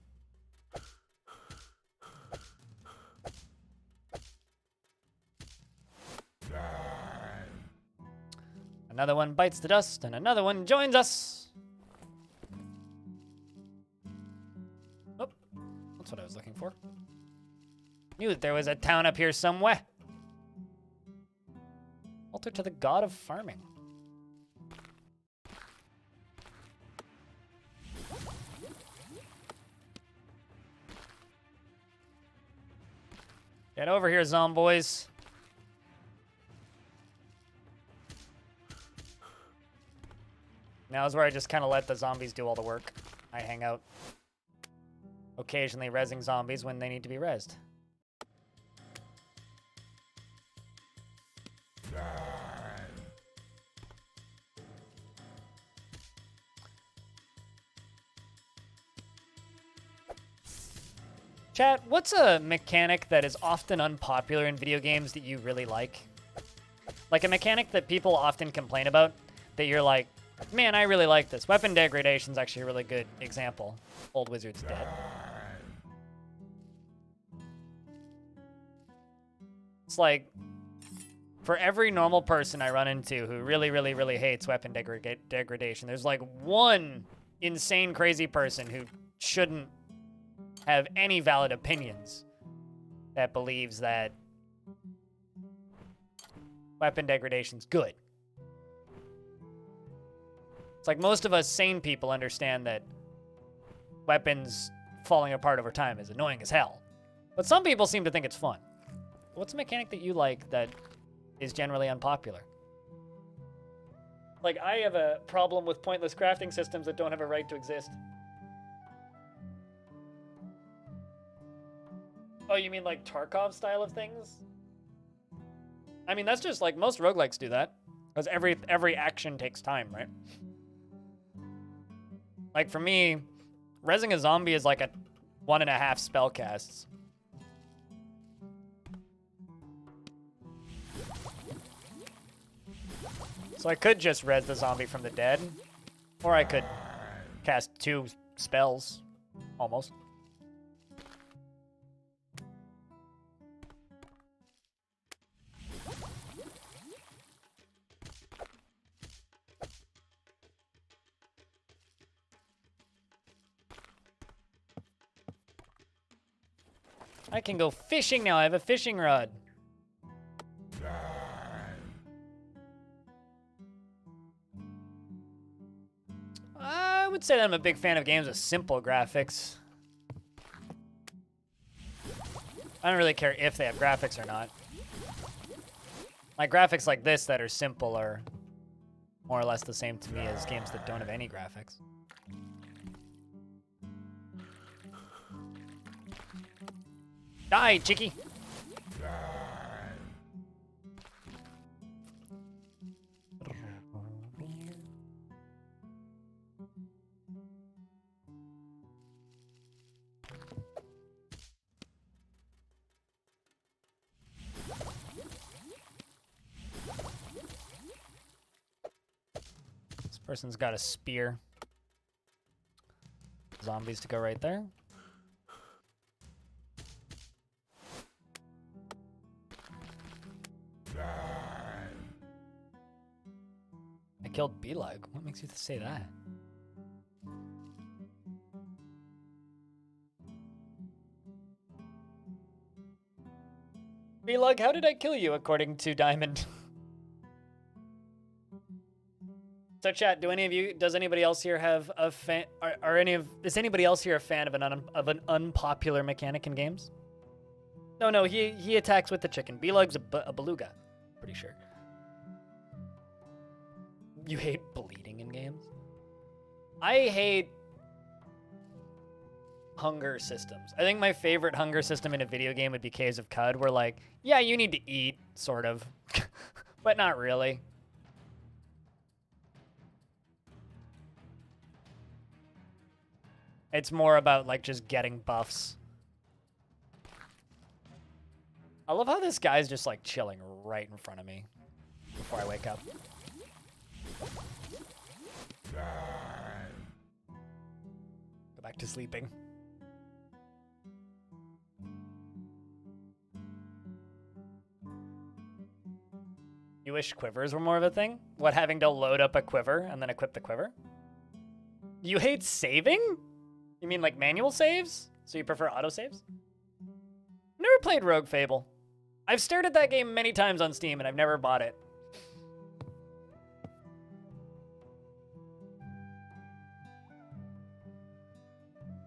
Another one bites the dust, and another one joins us. Oh, that's what I was looking for. Knew that there was a town up here somewhere. Altar to the god of farming. Get over here, zomboys. Now is where I just kind of let the zombies do all the work. I hang out, occasionally rezzing zombies when they need to be rezzed. Chat, what's a mechanic that is often unpopular in video games that you really like? Like a mechanic that people often complain about that you're like, man, I really like this. Weapon degradation is actually a really good example. Old Wizard's dead. It's like, for every normal person I run into who really, really, really hates weapon degradation, there's like one insane, crazy person who shouldn't have any valid opinions that believes that weapon degradation's good. It's like most of us sane people understand that weapons falling apart over time is annoying as hell. But some people seem to think it's fun. What's a mechanic that you like that is generally unpopular? Like, I have a problem with pointless crafting systems that don't have a right to exist. Oh, you mean like Tarkov style of things? I mean, that's just like most roguelikes do that. Because every action takes time, right? Like for me, rezzing a zombie is like a 1.5 spell casts. So I could just res the zombie from the dead, or I could cast 2 spells, almost. I can go fishing now. I have a fishing rod. I would say that I'm a big fan of games with simple graphics. I don't really care if they have graphics or not. Like graphics like this that are simple are more or less the same to me as games that don't have any graphics. Die, chickie! This person's got a spear. Zombies to go right there. I killed B-Lug. What makes you say that? B-Lug, how did I kill you according to Diamond? So chat, does anybody else here have a fan, is anybody else here a fan of an unpopular mechanic in games? No, he attacks with the chicken. B-Lug's a beluga, pretty sure. You hate bleeding in games? I hate hunger systems. I think my favorite hunger system in a video game would be Caves of Cud, where like, yeah, you need to eat, sort of, but not really. It's more about like just getting buffs. I love how this guy's just like chilling right in front of me before I wake up. back to sleeping. You wish quivers were more of a thing? What, having to load up a quiver and then equip the quiver? You hate saving? You mean like manual saves? So you prefer autosaves? Never played Rogue Fable. I've stared at that game many times on Steam and I've never bought it.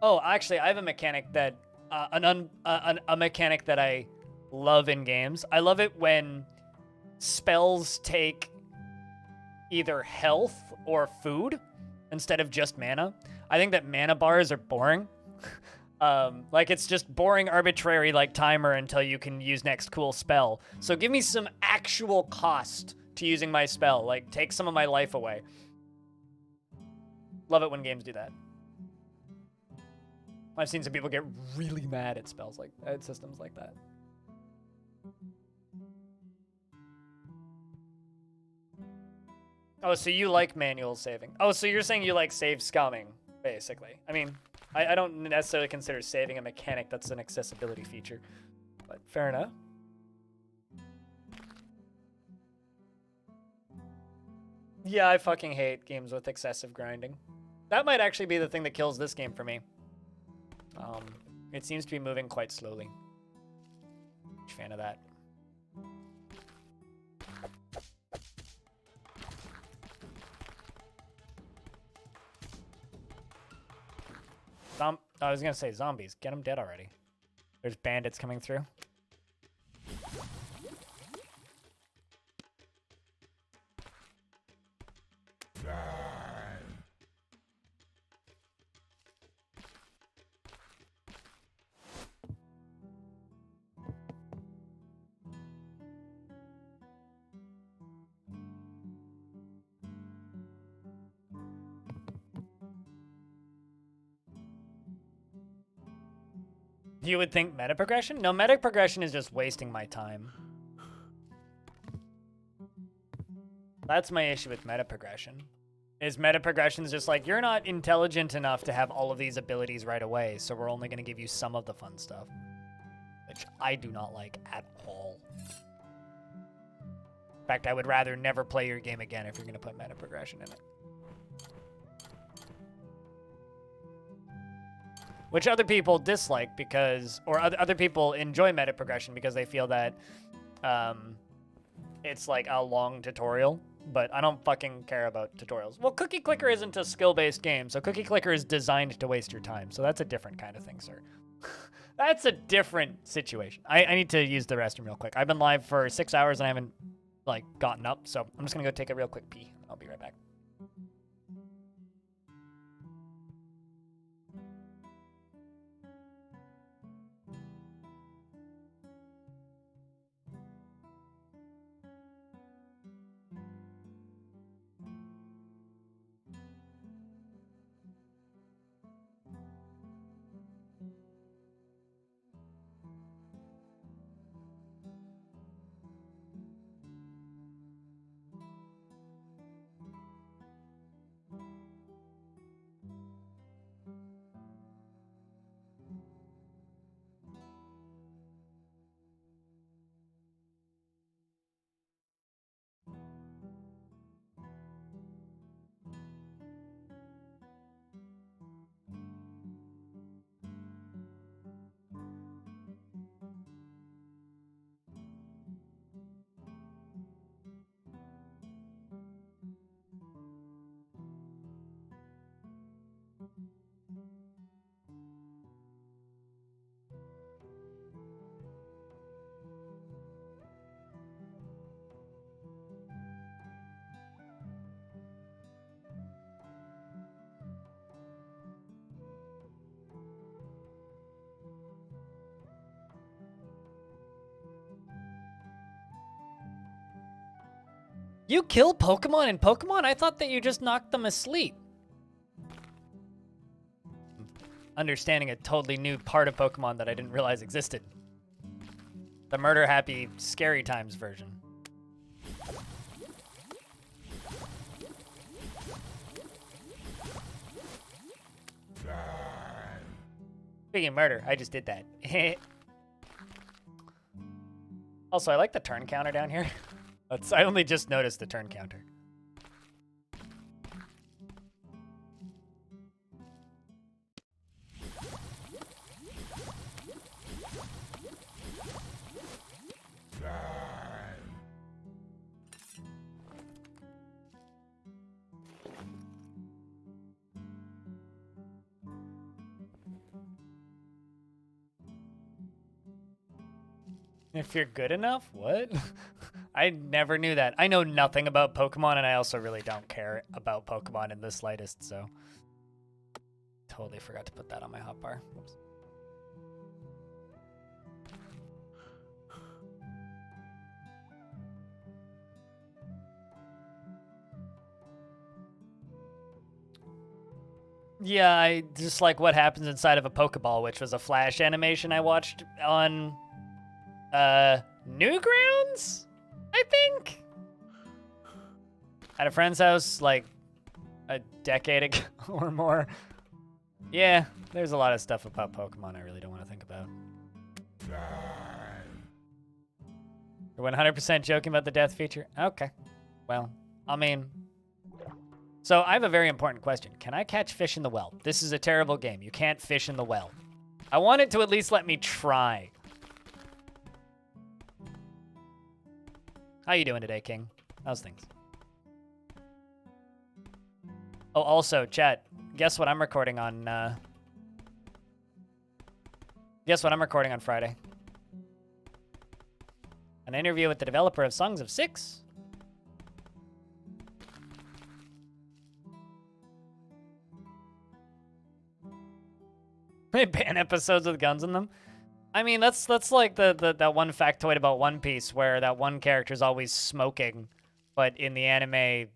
Oh, actually, I have a mechanic that a mechanic that I love in games. I love it when spells take either health or food instead of just mana. I think that mana bars are boring. Like it's just boring, arbitrary like timer until you can use next cool spell. So give me some actual cost to using my spell. Like take some of my life away. Love it when games do that. I've seen some people get really mad at spells like at systems like that. Oh, so you like manual saving. Oh, so you're saying you like save scumming, basically. I mean, I don't necessarily consider saving a mechanic that's an accessibility feature, but fair enough. Yeah, I fucking hate games with excessive grinding. That might actually be the thing that kills this game for me. It seems to be moving quite slowly. Huge fan of that. I was gonna say zombies. Get them dead already. There's bandits coming through. You would think meta progression? No, meta progression is just wasting my time. That's my issue with meta progression. Is meta progression is just like, you're not intelligent enough to have all of these abilities right away, so we're only going to give you some of the fun stuff. Which I do not like at all. In fact, I would rather never play your game again if you're going to put meta progression in it. Which other people dislike because, or other people enjoy meta progression because they feel that it's like a long tutorial, but I don't fucking care about tutorials. Well, Cookie Clicker isn't a skill-based game, so Cookie Clicker is designed to waste your time, so that's a different kind of thing, sir. That's a different situation. I need to use the restroom real quick. I've been live for 6 hours and I haven't, like, gotten up, so I'm just gonna go take a real quick pee. I'll be right back. You kill Pokemon in Pokemon? I thought that you just knocked them asleep. Understanding a totally new part of Pokemon that I didn't realize existed. The Murder Happy Scary Times version. Speaking of murder, I just did that. Also, I like the turn counter down here. I only just noticed the turn counter. If you're good enough? What? I never knew that. I know nothing about Pokemon, and I also really don't care about Pokemon in the slightest, so... Totally forgot to put that on my hotbar. Whoops. Yeah, I just like what happens inside of a Pokeball, which was a Flash animation I watched on Newgrounds, I think? At a friend's house like a decade ago or more. Yeah, there's a lot of stuff about Pokemon I really don't want to think about. You're 100% joking about the death feature? Okay. Well, I mean... So I have a very important question. Can I catch fish in the well? This is a terrible game. You can't fish in the well. I want it to at least let me try. How you doing today, King? How's things? Oh, also, chat, guess what I'm recording on, Guess what I'm recording on Friday? An interview with the developer of Songs of Six. They ban episodes with guns in them. I mean, that's like that one factoid about One Piece where that one character's always smoking, but in the anime,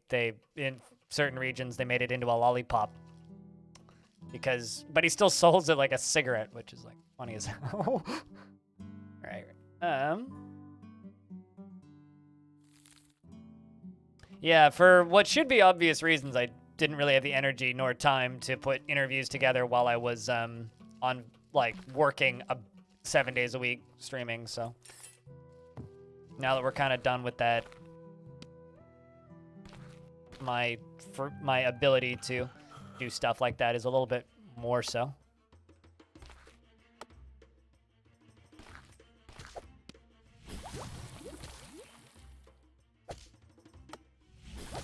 in certain regions they made it into a lollipop. But he still sells it like a cigarette, which is like funny as hell. Right. Yeah, for what should be obvious reasons, I didn't really have the energy nor time to put interviews together while I was on like working 7 days a week streaming. So now that we're kind of done with that, my ability to do stuff like that is a little bit more so.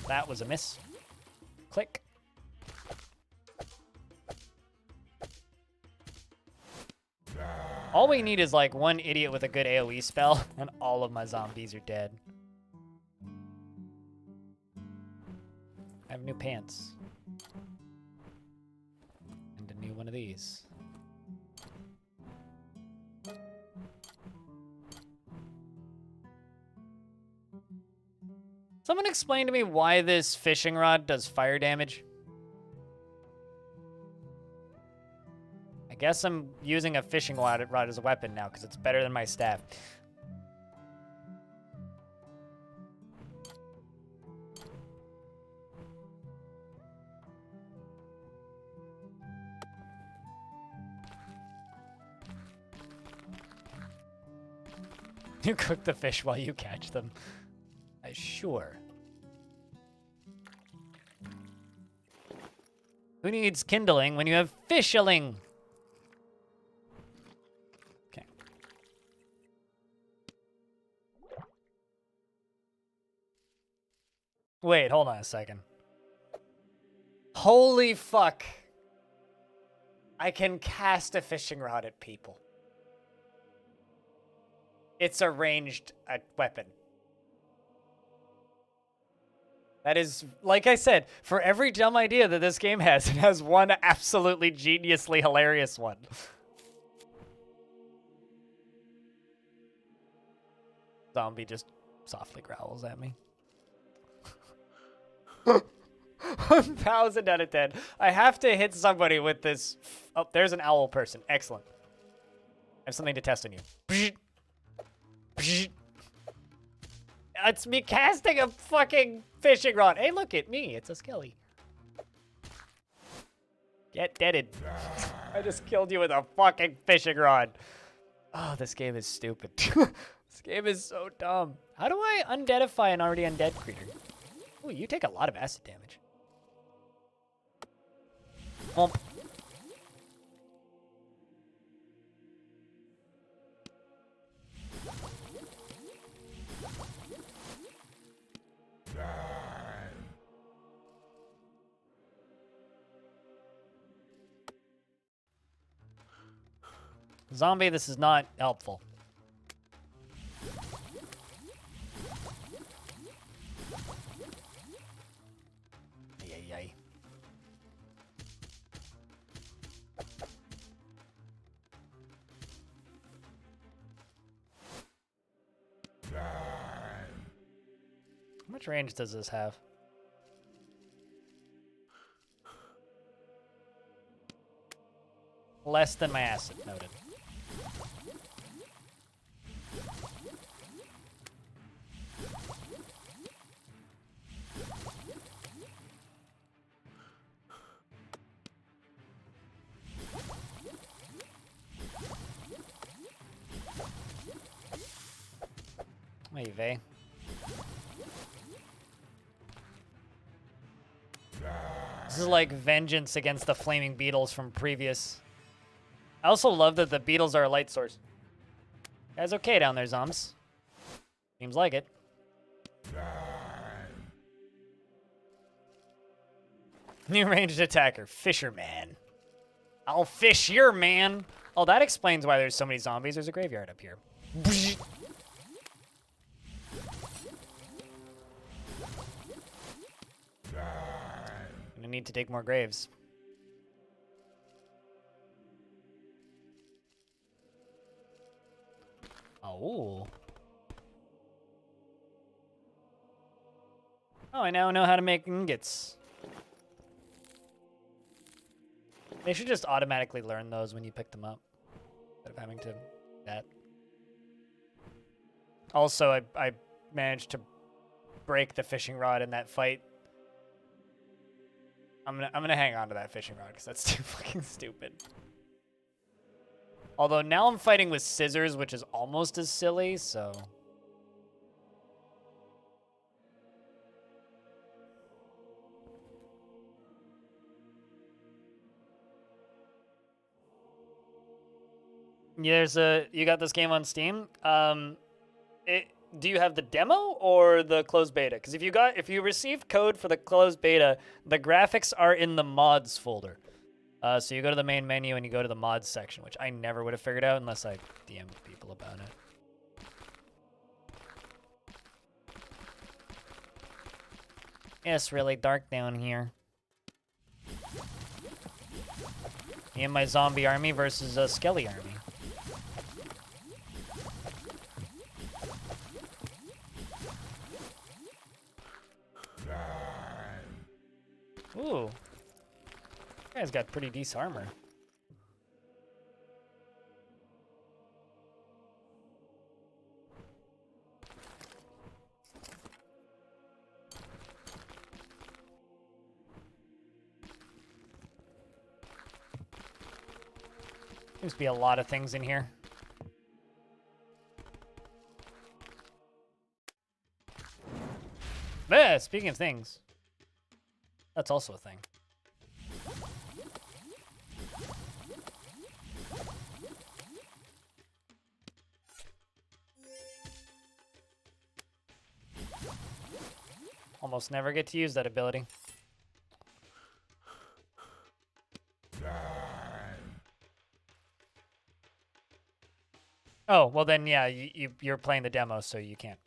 That was a miss. Click. All we need is like one idiot with a good AoE spell, and all of my zombies are dead. I have new pants. And a new one of these. Someone explain to me why this fishing rod does fire damage. I guess I'm using a fishing rod as a weapon now because it's better than my staff. You cook the fish while you catch them. Sure. Who needs kindling when you have fishing? Okay. Wait, hold on a second. Holy fuck. I can cast a fishing rod at people. It's a ranged weapon. That is, like I said, for every dumb idea that this game has, it has one absolutely geniusly hilarious one. Zombie just softly growls at me. 1,000 out of 10. I have to hit somebody with this. Oh, there's an owl person. Excellent. I have something to test on you. It's me casting a fucking fishing rod. Hey, look at me. It's a skelly. Get deaded. I just killed you with a fucking fishing rod. Oh, this game is stupid. This game is so dumb. How do I undeadify an already undead creature? Ooh, you take a lot of acid damage. Womp. Zombie, this is not helpful. Yay. How much range does this have? Less than my acid, noted. Hey, Vey. This is like vengeance against the flaming beetles from previous. I also love that the beetles are a light source. Guys, okay down there, zombs. Seems like it. New ranged attacker, Fisherman. I'll fish your man. Oh, that explains why there's so many zombies. There's a graveyard up here. Gonna need to dig more graves. Oh. Oh, I now know how to make ingots. They should just automatically learn those when you pick them up, instead of having to do that. Also, I managed to break the fishing rod in that fight. I'm gonna hang on to that fishing rod because that's too fucking stupid. Although now I'm fighting with scissors, which is almost as silly, so. You got this game on Steam. Do you have the demo or the closed beta? Because if you received code for the closed beta, the graphics are in the mods folder. So you go to the main menu and you go to the mods section, which I never would have figured out unless I DM'd people about it. Yeah, it's really dark down here. Me and my zombie army versus a skelly army. Ooh. Guy's got pretty decent armor. Seems to be a lot of things in here. Yeah, speaking of things. That's also a thing. Almost never get to use that ability. Oh, well then, yeah, you're playing the demo, so you can't.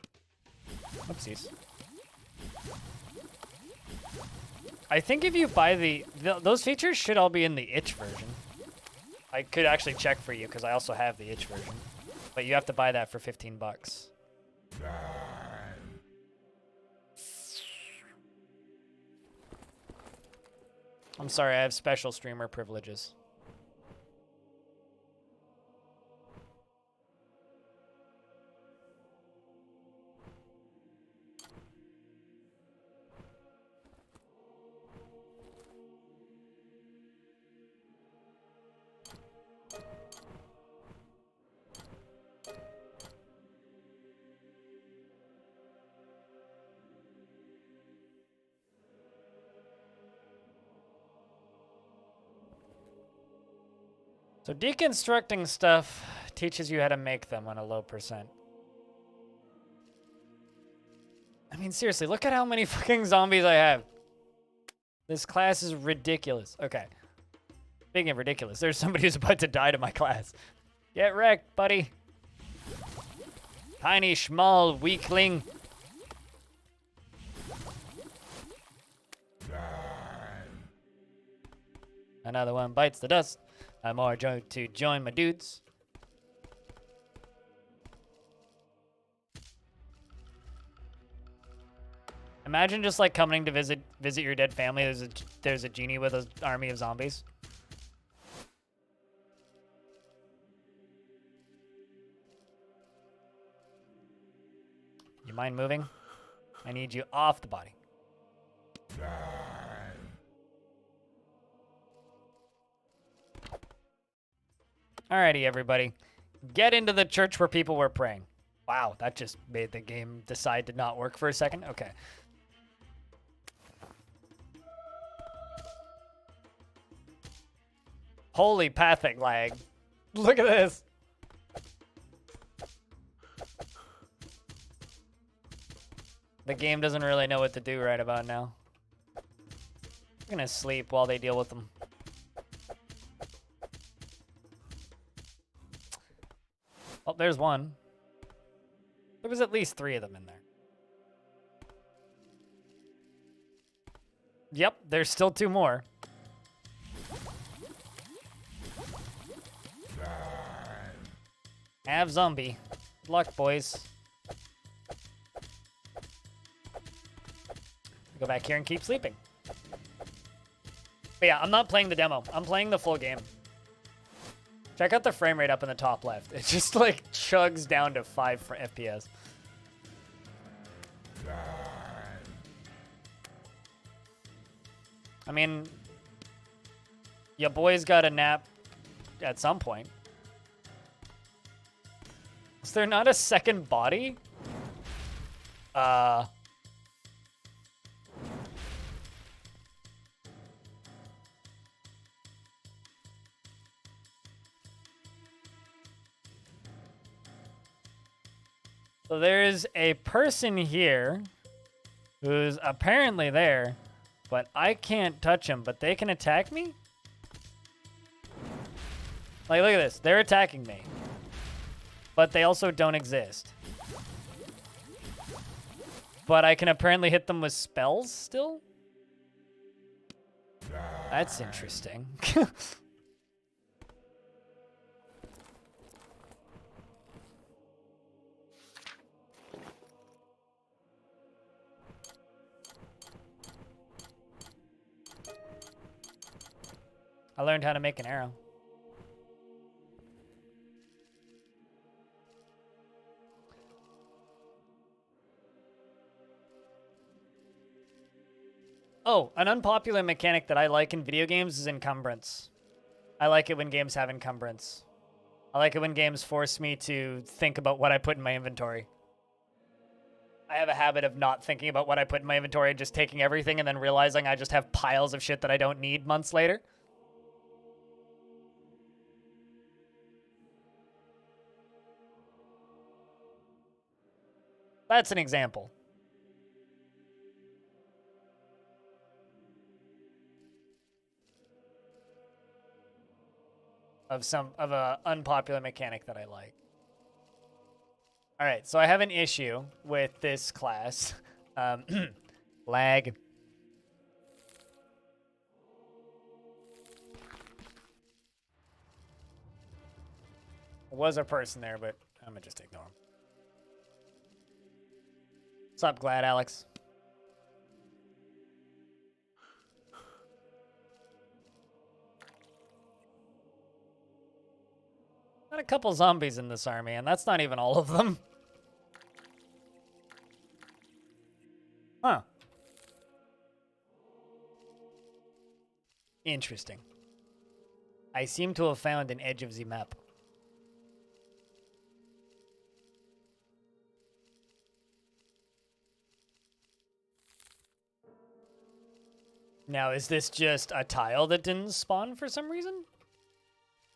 Oopsies. I think if you buy those features should all be in the itch version. I could actually check for you because I also have the itch version, but you have to buy that for 15 bucks. I'm sorry, I have special streamer privileges. So deconstructing stuff teaches you how to make them on a low percent. I mean, seriously, look at how many fucking zombies I have. This class is ridiculous. Okay. Speaking of ridiculous, there's somebody who's about to die to my class. Get wrecked, buddy. Tiny, small, weakling. Another one bites the dust. I'm more to join my dudes. Imagine just like coming to visit your dead family. There's a genie with an army of zombies. You mind moving? I need you off the body. Alrighty, everybody. Get into the church where people were praying. Wow, that just made the game decide to not work for a second. Okay. Holy pathic lag. Look at this. The game doesn't really know what to do right about now. I'm gonna sleep while they deal with them. Oh, there's one. There was at least 3 of them in there. Yep, there's still 2 more. Have zombie. Good luck, boys. Go back here and keep sleeping. But yeah, I'm not playing the demo. I'm playing the full game. Check out the frame rate up in the top left. It just like chugs down to 5 FPS. I mean, your boy's got a nap at some point. Is there not a second body? So there's a person here who's apparently there, but I can't touch him, but they can attack me? Like, look at this. They're attacking me. But they also don't exist. But I can apparently hit them with spells still? That's interesting. I learned how to make an arrow. Oh, an unpopular mechanic that I like in video games is encumbrance. I like it when games have encumbrance. I like it when games force me to think about what I put in my inventory. I have a habit of not thinking about what I put in my inventory and just taking everything and then realizing I just have piles of shit that I don't need months later. That's an example. Of a unpopular mechanic that I like. All right, so I have an issue with this class. Lag. There was a person there, but I'm gonna just ignore him. What's up, Glad Alex? Got a couple zombies in this army, and that's not even all of them. Huh. Interesting. I seem to have found an edge of the map. Now, is this just a tile that didn't spawn for some reason?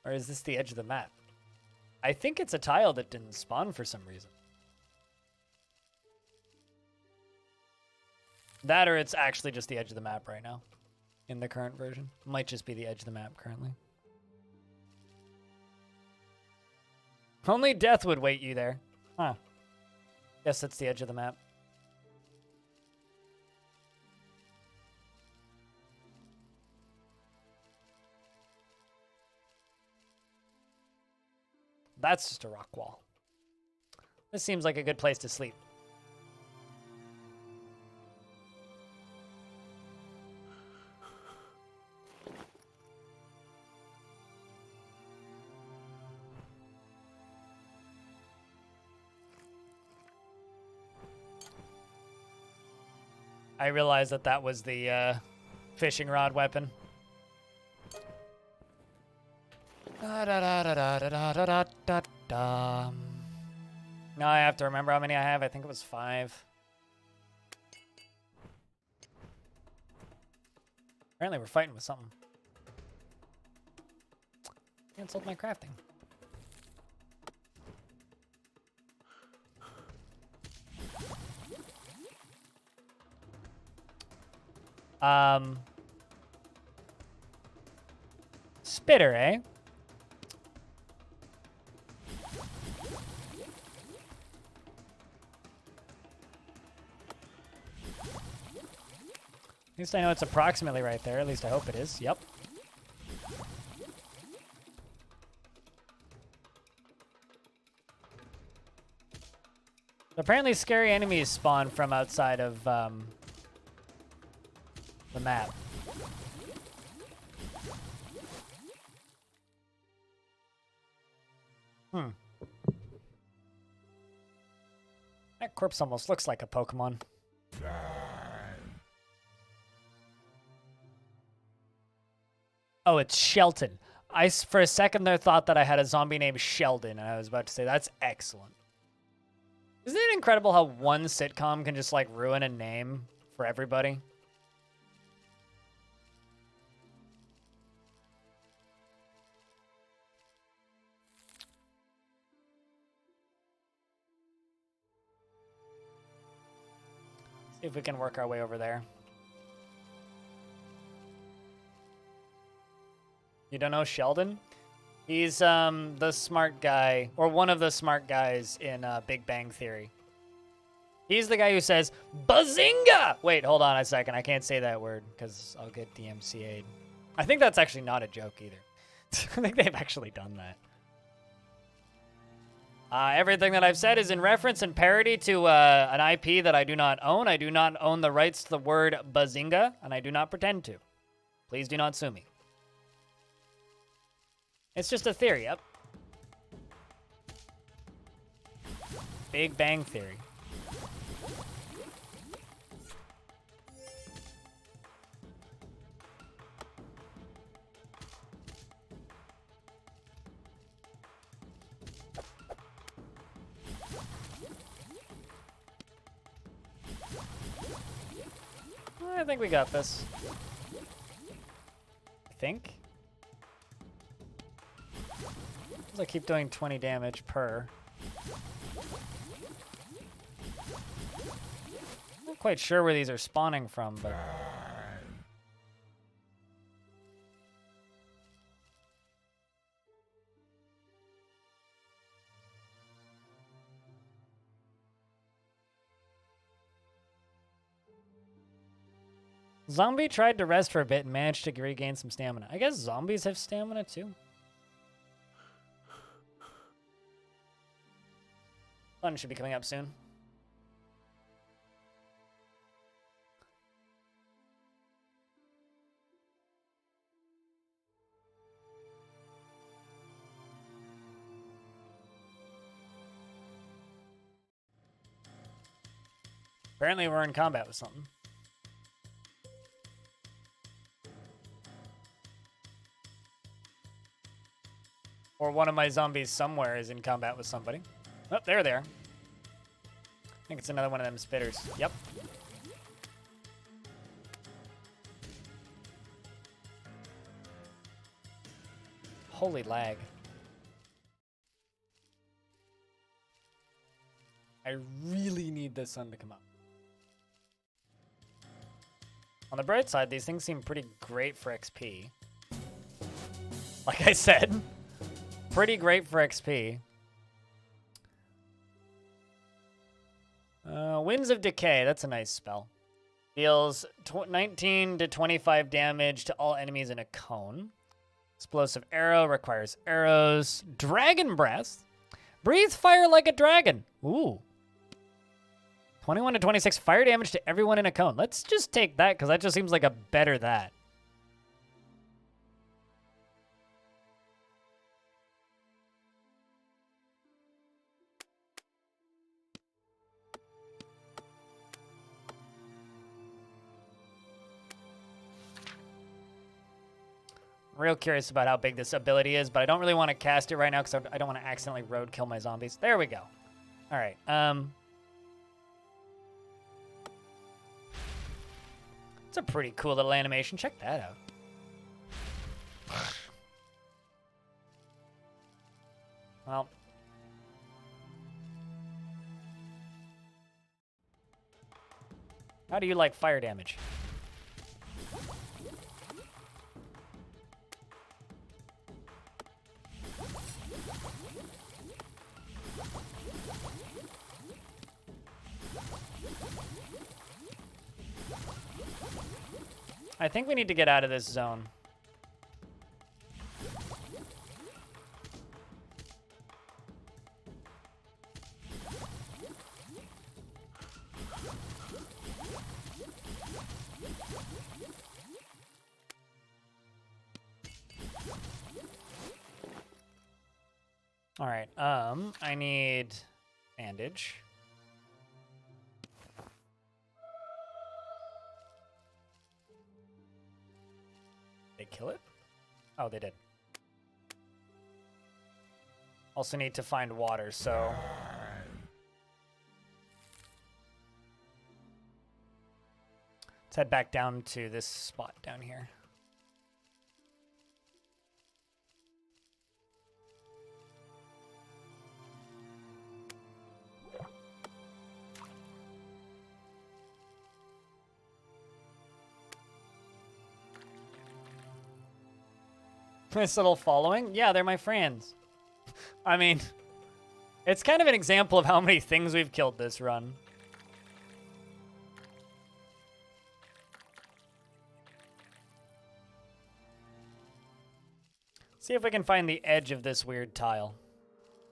Or is this the edge of the map? I think it's a tile that didn't spawn for some reason. That or it's actually just the edge of the map right now in the current version. Might just be the edge of the map currently. Only death would wait you there. Huh. Guess that's the edge of the map. That's just a rock wall. This seems like a good place to sleep. I realized that that was the fishing rod weapon. Now I have to remember how many I have. I think it was 5. Apparently we're fighting with something. Canceled my crafting. Spitter, eh? At least I know it's approximately right there. At least I hope it is. Yep. Apparently scary enemies spawn from outside of the map. That corpse almost looks like a Pokemon. Oh, it's Shelton. For a second there, thought that I had a zombie named Sheldon, and I was about to say, that's excellent. Isn't it incredible how one sitcom can just, like, ruin a name for everybody? See if we can work our way over there. You don't know Sheldon? He's the smart guy, or one of the smart guys in Big Bang Theory. He's the guy who says, Bazinga! Wait, hold on a second. I can't say that word because I'll get DMCA'd. I think that's actually not a joke either. I think they've actually done that. Everything that I've said is in reference and parody to an IP that I do not own. I do not own the rights to the word Bazinga, and I do not pretend to. Please do not sue me. It's just a theory, yep. Big Bang Theory. I think we got this. I think. I keep doing 20 damage per. Not quite sure where these are spawning from, but. Zombie tried to rest for a bit and managed to regain some stamina. I guess zombies have stamina too. Fun should be coming up soon. Apparently we're in combat with something. Or one of my zombies somewhere is in combat with somebody. Oh, there they are. I think it's another one of them spitters. Yep. Holy lag. I really need this sun to come up. On the bright side, these things seem pretty great for XP. Like I said, pretty great for XP. Winds of Decay, that's a nice spell. Deals 19 to 25 damage to all enemies in a cone. Explosive Arrow requires arrows. Dragon Breath. Breathe fire like a dragon. Ooh. 21 to 26 fire damage to everyone in a cone. Let's just take that because that just seems like a better that. I'm real curious about how big this ability is, but I don't really want to cast it right now because I don't want to accidentally roadkill my zombies. There we go. All right. It's a pretty cool little animation. Check that out. Well. How do you like fire damage? I think we need to get out of this zone. All right, I need bandage. They kill it? Oh, they did. Also need to find water, so... let's head back down to this spot down here. Nice little following. Yeah, they're my friends. I mean, it's kind of an example of how many things we've killed this run. See if we can find the edge of this weird tile.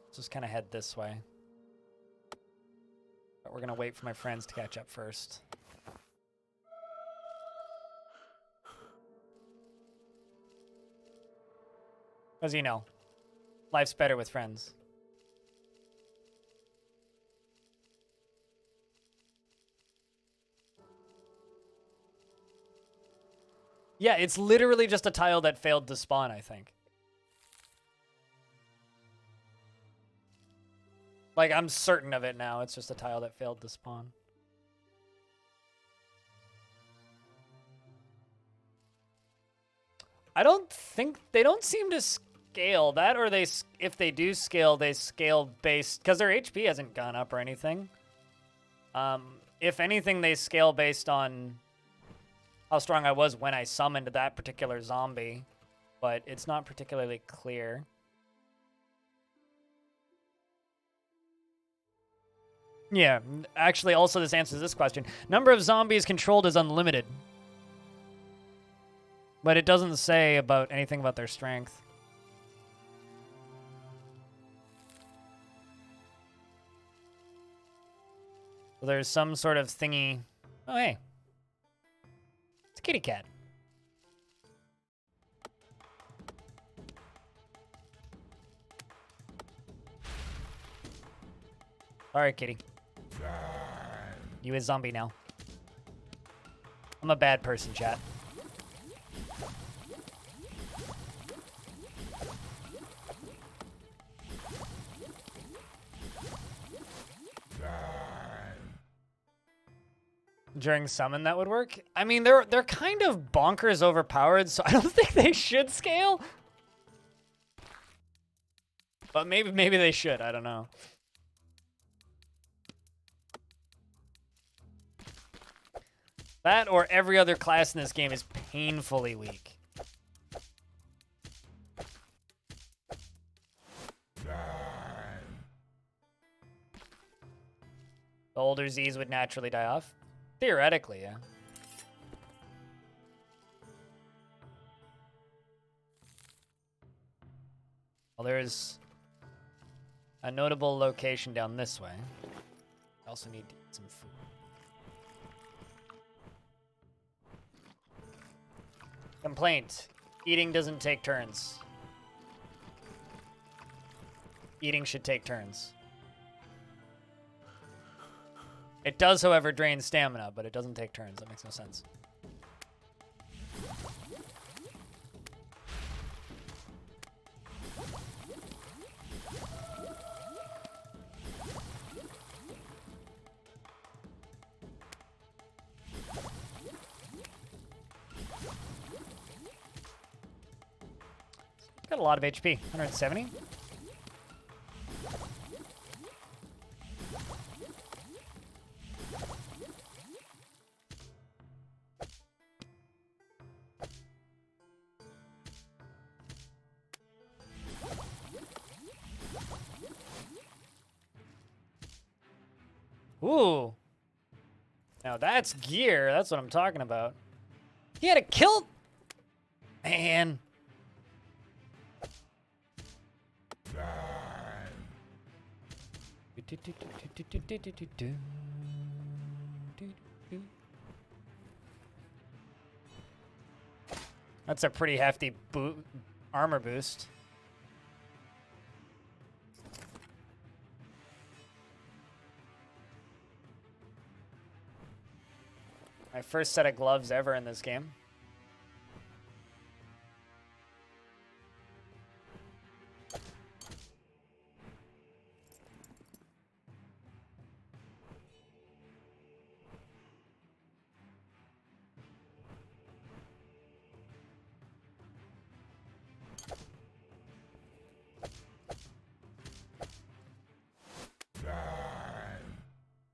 Let's just kind of head this way. But we're going to wait for my friends to catch up first. As you know, life's better with friends. Yeah, it's literally just a tile that failed to spawn, I think. Like, I'm certain of it now. It's just a tile that failed to spawn. I don't think... they don't seem to scale that, or they, if they do scale, they scale based... because their HP hasn't gone up or anything. If anything, they scale based on how strong I was when I summoned that particular zombie. But it's not particularly clear. Yeah, actually, also this answers this question. Number of zombies controlled is unlimited. But it doesn't say about anything about their strength. So there's some sort of thingy. Oh, hey. It's a kitty cat. All right, kitty. You a zombie now. I'm a bad person, chat. During summon, that would work. I mean, they're kind of bonkers overpowered, so I don't think they should scale. But maybe they should. I don't know. That or every other class in this game is painfully weak. The older Zs would naturally die off. Theoretically, yeah. Well, there's a notable location down this way. I also need to eat some food. Complaint. Eating doesn't take turns. Eating should take turns. It does, however, drain stamina, but it doesn't take turns. That makes no sense. Got a lot of HP. 170. Ooh. Now that's gear. That's what I'm talking about. He had a kill. Man. That's a pretty hefty armor boost. My first set of gloves ever in this game.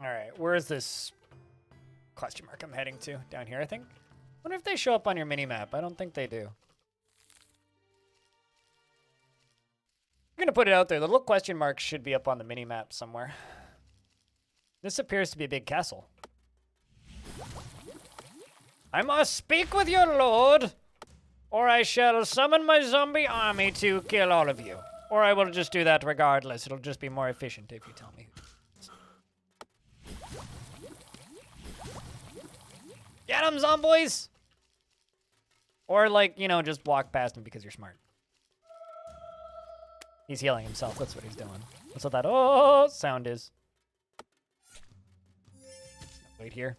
All right, where is this question mark I'm heading to? Down here, I think. Wonder if they show up on your mini-map. I don't think they do. I'm gonna put it out there. The little question mark should be up on the mini-map somewhere. This appears to be a big castle. I must speak with your lord, or I shall summon my zombie army to kill all of you. Or I will just do that regardless. It'll just be more efficient if you tell me. Get him, zomboys! Or, like, you know, just walk past him because you're smart. He's healing himself. That's what he's doing. That's what that oh sound is. Wait here.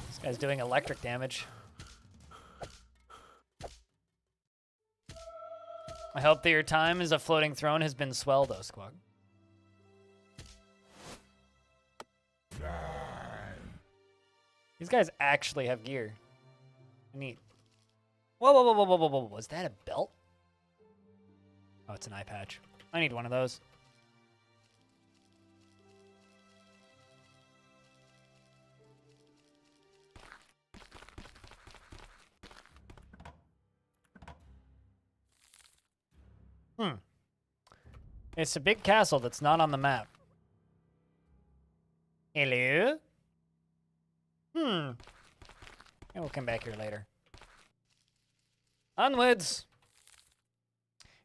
This guy's doing electric damage. I hope that your time as a floating throne has been swelled, though, Squawk. These guys actually have gear. Neat. Whoa, whoa, whoa, whoa, whoa, whoa, whoa. Was that a belt? Oh, it's an eye patch. I need one of those. It's a big castle that's not on the map. Hello? And we'll come back here later. Onwards!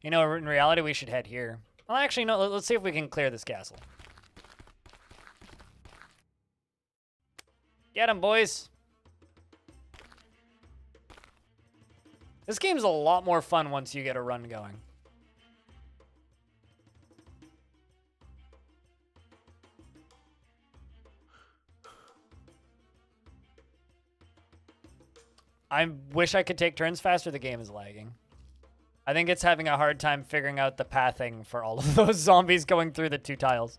You know, in reality, we should head here. Well, actually, no, let's see if we can clear this castle. Get 'em, boys! This game's a lot more fun once you get a run going. I wish I could take turns faster. The game is lagging. I think it's having a hard time figuring out the pathing for all of those zombies going through the two tiles.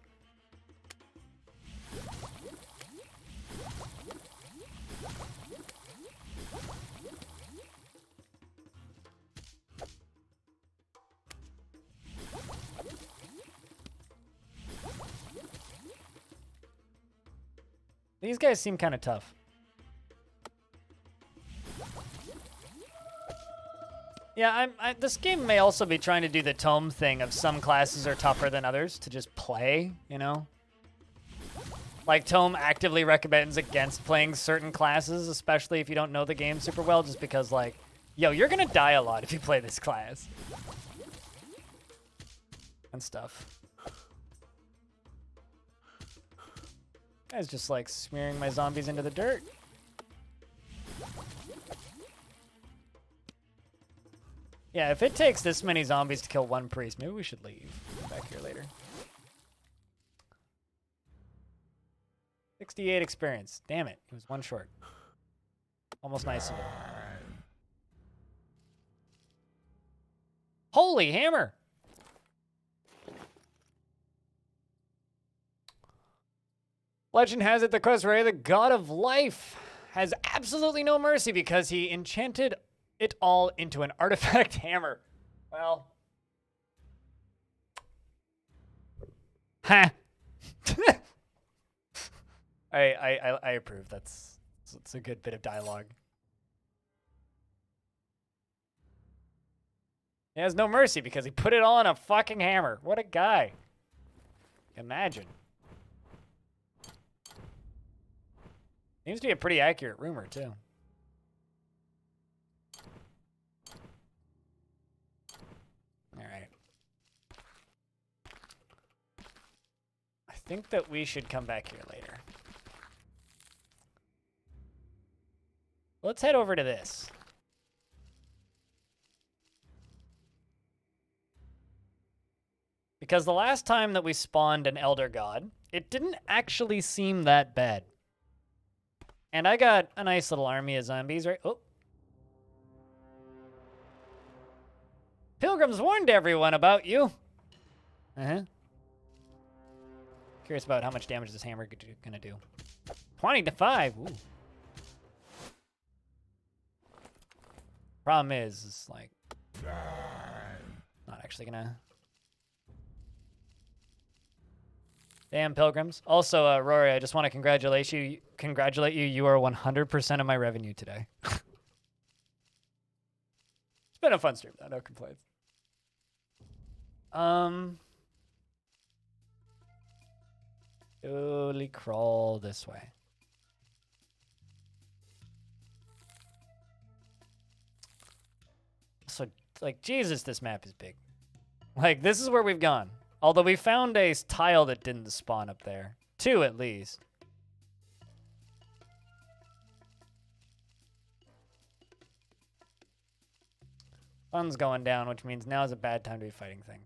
These guys seem kind of tough. Yeah, this game may also be trying to do the tome thing of some classes are tougher than others to just play, you know? Like, Tome actively recommends against playing certain classes, especially if you don't know the game super well, just because, like, yo, you're gonna die a lot if you play this class. And stuff. Guy's just, like, smearing my zombies into the dirt. Yeah, if it takes this many zombies to kill one priest, maybe we should leave. Come back here later. 68 experience. Damn it. It was one short. Almost nice of it. Holy hammer! Legend has it the Questray, the god of life, has absolutely no mercy because he enchanted it all into an artifact hammer. Well. Ha! I approve. That's a good bit of dialogue. He has no mercy because he put it all on a fucking hammer. What a guy. Imagine. Seems to be a pretty accurate rumor, too. All right. I think that we should come back here later. Let's head over to this. Because the last time that we spawned an Elder God, it didn't actually seem that bad. And I got a nice little army of zombies, right? Oh. Pilgrims warned everyone about you. Uh-huh. Curious about how much damage this hammer gonna do. 20 to 5. Ooh. Problem is, it's like not actually gonna. Damn pilgrims. Also, Rory, I just want to congratulate you. You are 100% of my revenue today. It's been a fun stream, though. No complaints. Slowly crawl this way. So, like, Jesus, this map is big. Like, this is where we've gone. Although we found a tile that didn't spawn up there. 2 at least. Sun's going down, which means now is a bad time to be fighting things.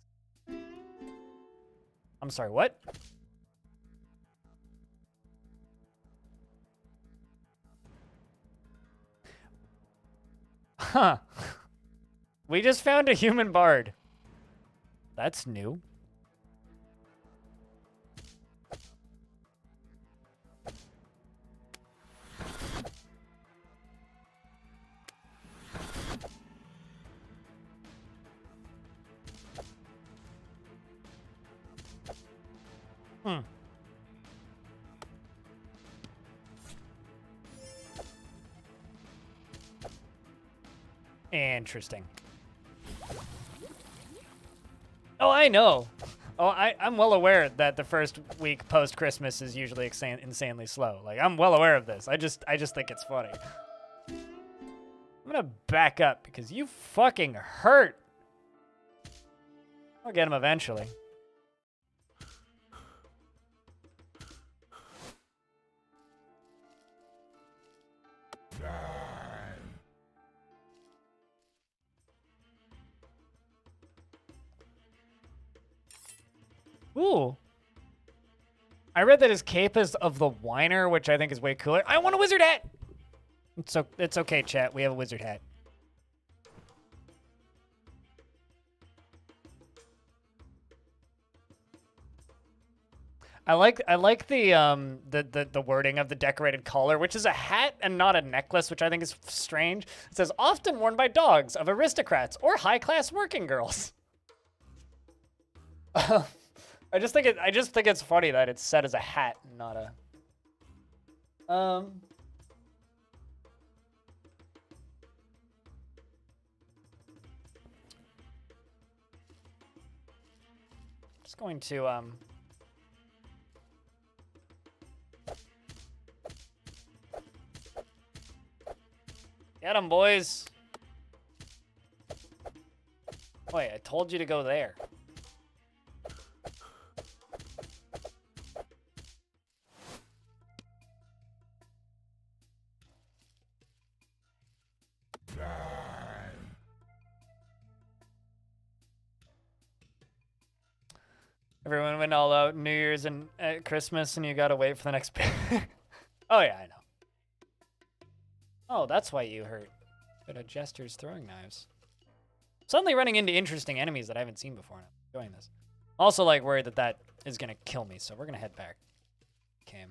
I'm sorry, what? Huh. We just found a human bard. That's new. Hmm. Interesting. Oh, I know. Oh, I'm well aware that the first week post-Christmas is usually insanely slow. Like, I'm well aware of this. I just think it's funny. I'm gonna back up because you fucking hurt. I'll get him eventually. Ooh. I read that his cape is of the whiner, which I think is way cooler. I want a wizard hat! It's okay, chat. We have a wizard hat. I like the wording of the decorated collar, which is a hat and not a necklace, which I think is strange. It says often worn by dogs of aristocrats or high-class working girls. I just think it's funny that it's set as a hat, not a. Um. Just going to get him, boys. Wait, I told you to go there. Everyone went all out New Year's and Christmas, and you gotta wait for the next bit. Oh yeah, I know. Oh, that's why you hurt. But a jester's throwing knives. Suddenly running into interesting enemies that I haven't seen before. I'm enjoying this. Also, like, worried that that is gonna kill me, so we're gonna head back. Cam.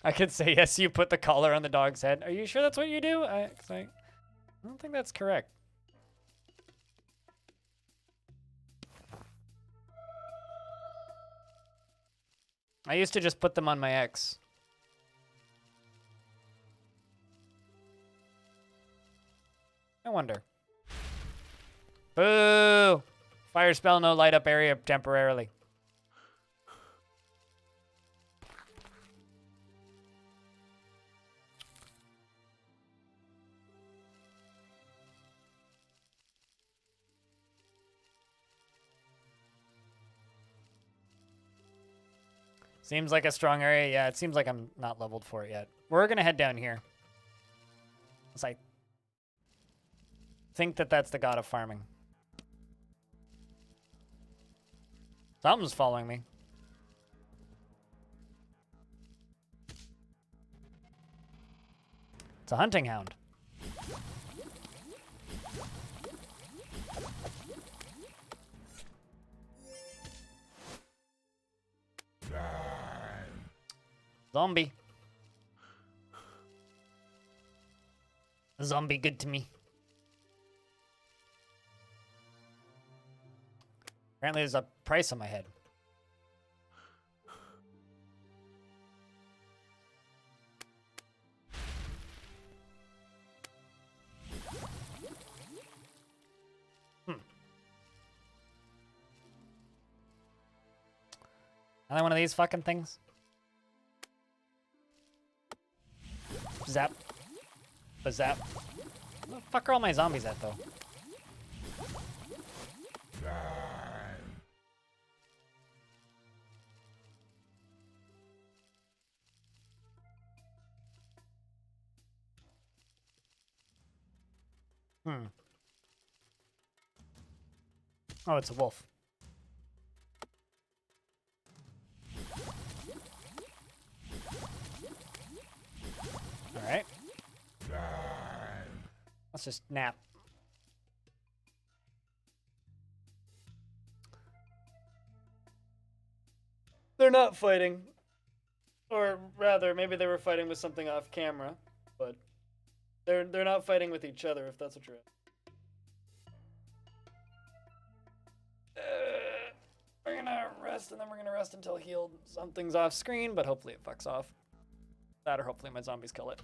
I could say, yes, you put the collar on the dog's head. Are you sure that's what you do? I don't think that's correct. I used to just put them on my ex. I wonder. Boo! Fire spell, no light up area temporarily. Seems like a strong area. Yeah, it seems like I'm not leveled for it yet. We're going to head down here. Because I think that that's the god of farming. Something's following me. It's a hunting hound. Zombie. Zombie good to me. Apparently there's a price on my head. Another one of these fucking things. Zap. Bazap. Where the fuck are all my zombies at, though? Oh, it's a wolf. All right. Let's just nap. They're not fighting. Or rather, maybe they were fighting with something off camera, but they're not fighting with each other, if that's what you're at. We're gonna rest, and then we're gonna rest until healed. Something's off screen, but hopefully it fucks off. That, or hopefully my zombies kill it.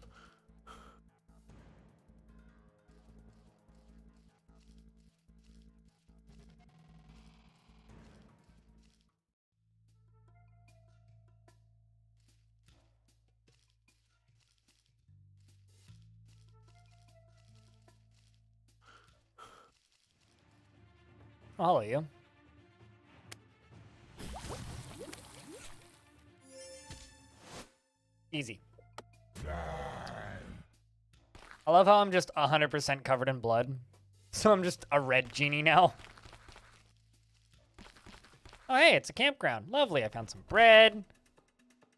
Oh, hello, you. Easy. I love how I'm just 100% covered in blood. So I'm just a red genie now. Oh, hey, it's a campground. Lovely. I found some bread,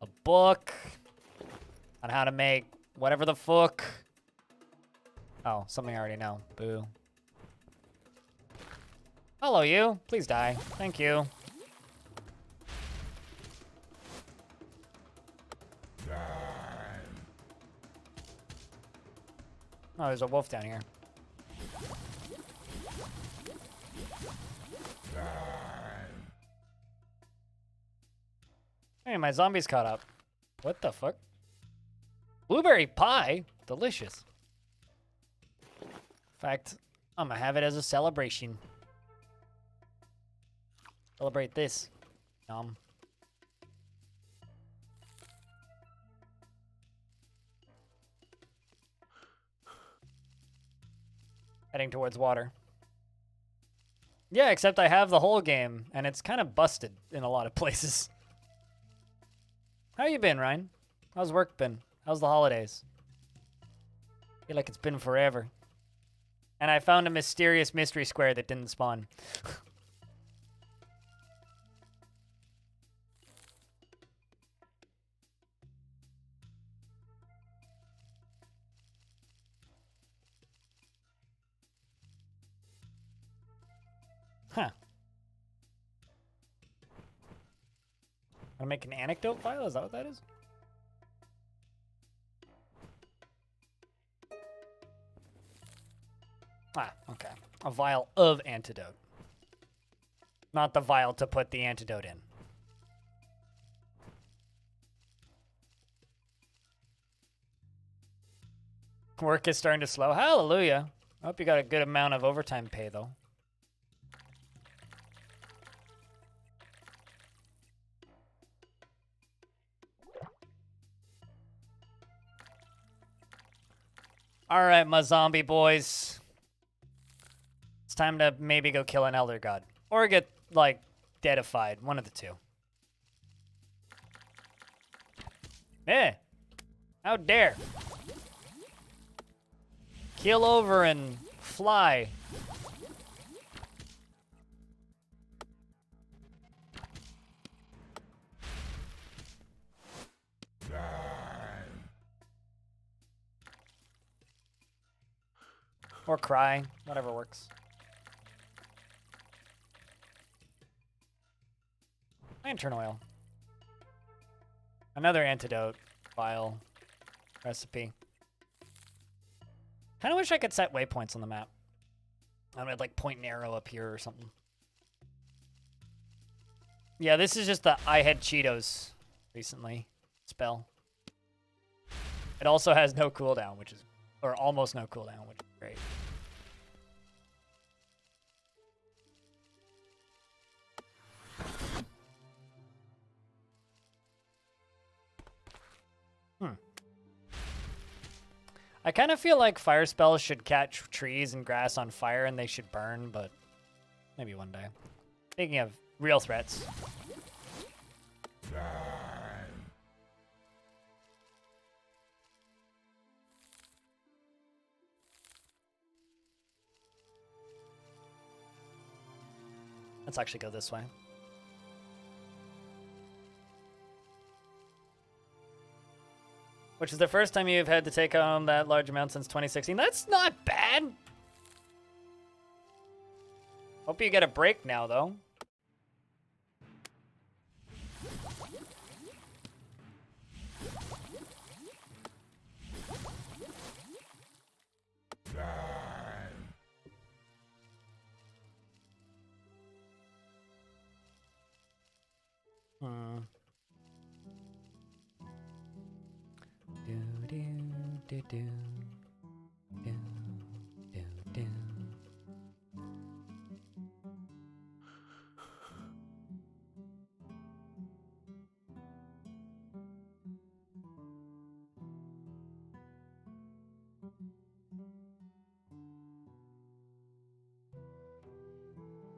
a book on how to make whatever the fuck. Oh, something I already know. Boo. Hello, you. Please die. Thank you. Oh, there's a wolf down here. my zombies caught up. What the fuck? Blueberry pie? Delicious. In fact, I'm gonna have it as a celebration. Celebrate this. Heading towards water. Yeah, except I have the whole game, and it's kind of busted in a lot of places. How you been, Ryan? How's work been? How's the holidays? I feel like it's been forever. And I found a mysterious mystery square that didn't spawn. Huh. Wanna make an anecdote file? Is that what that is? Ah, okay. A vial of antidote. Not the vial to put the antidote in. Work is starting to slow. Hallelujah. I hope you got a good amount of overtime pay, though. All right, my zombie boys. It's time to maybe go kill an elder god. Or get, like, deadified. One of the two. Eh. How dare. Keel over and fly. Or cry. Whatever works. Lantern oil. Another antidote vial recipe. Kind of wish I could set waypoints on the map. I would like point an arrow up here or something. Yeah, this is just the I had Cheetos recently spell. It also has no cooldown, which is, or almost no cooldown, which is great. I kind of feel like fire spells should catch trees and grass on fire and they should burn, but maybe one day. Speaking of real threats. Let's actually go this way. Which is the first time you've had to take on that large amount since 2016. That's not bad. Hope you get a break now, though.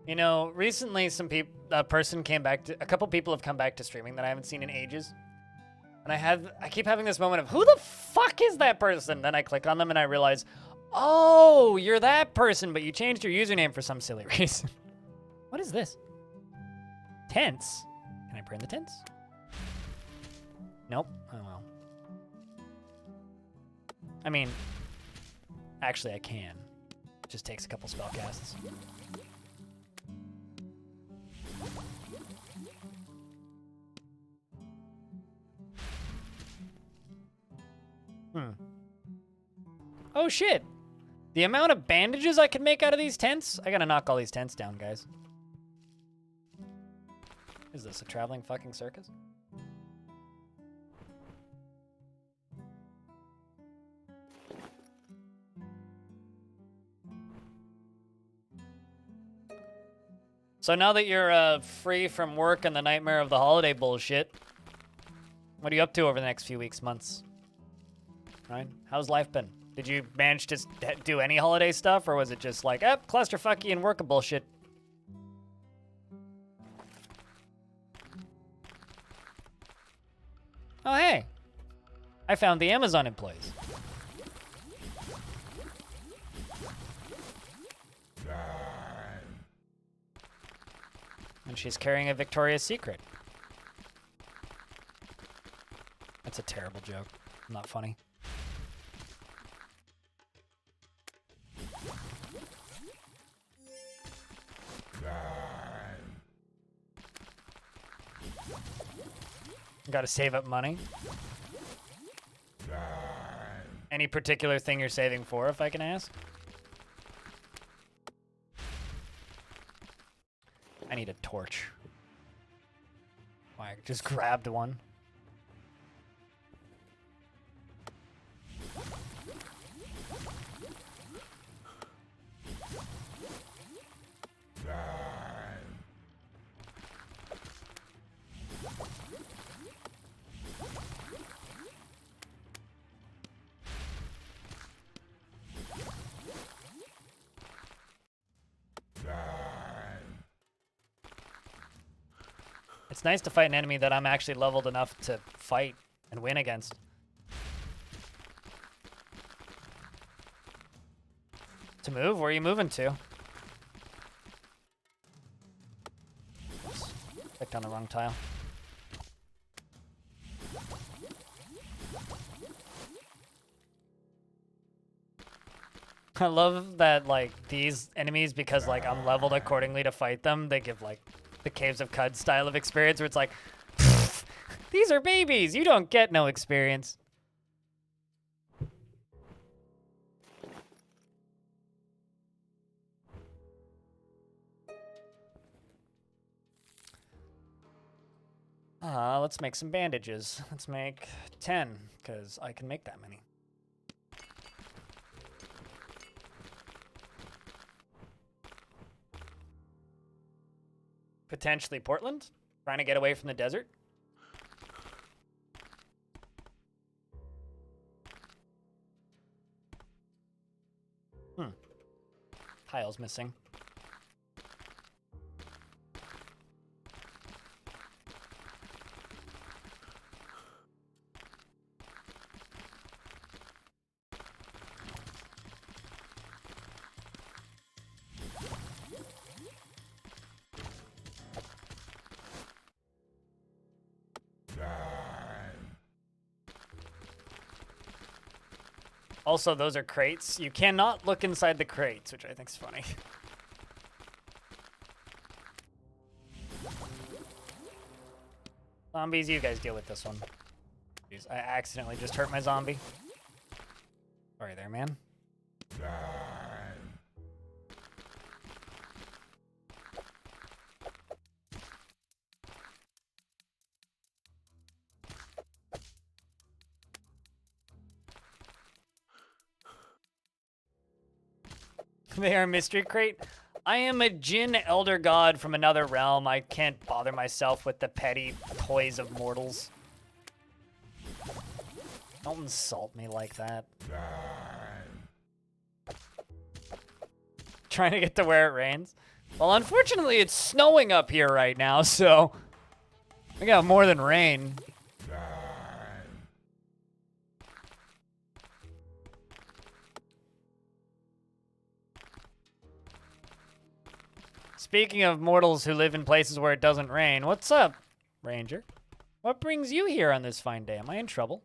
You know, recently a person came back to, a couple people have come back to streaming that I haven't seen in ages. And I keep having this moment of, who the fuck is that person? Then I click on them and I realize, oh, you're that person, but you changed your username for some silly reason. What is this? Tents? Can I burn the tents? Nope. Oh well. I mean, actually I can. It just takes a couple spell casts. Oh shit! The amount of bandages I can make out of these tents? I gotta knock all these tents down, guys. Is this a traveling fucking circus? So now that you're free from work and the nightmare of the holiday bullshit, what are you up to over the next few weeks, months? Right? How's life been? Did you manage to do any holiday stuff, or was it just like, clusterfucky and work bullshit? Oh, hey. I found the Amazon employees. And she's carrying a Victoria's Secret. That's a terrible joke. Not funny. Gotta save up money. Any particular thing you're saving for, if I can ask? I need a torch. I just grabbed one. It's nice to fight an enemy that I'm actually leveled enough to fight and win against. To move? Where are you moving to? Oops. Clicked on the wrong tile. I love that, like, these enemies, because, like, I'm leveled accordingly to fight them, they give, like, the Caves of Cud style of experience where it's like, these are babies, you don't get no experience. Let's make some bandages. Let's make 10, because I can make that many. Potentially Portland, trying to get away from the desert. Tile's missing. Also, those are crates. You cannot look inside the crates, which I think is funny. Zombies, you guys deal with this one. Jeez, I accidentally just hurt my zombie. Sorry there, man. They are mystery crate. I am a Jinn elder god from another realm. I can't bother myself with the petty toys of mortals. Don't insult me like that. Trying to get to where it rains. Well, unfortunately, it's snowing up here right now, so I got more than rain. Speaking of mortals who live in places where it doesn't rain, what's up, Ranger? What brings you here on this fine day? Am I in trouble?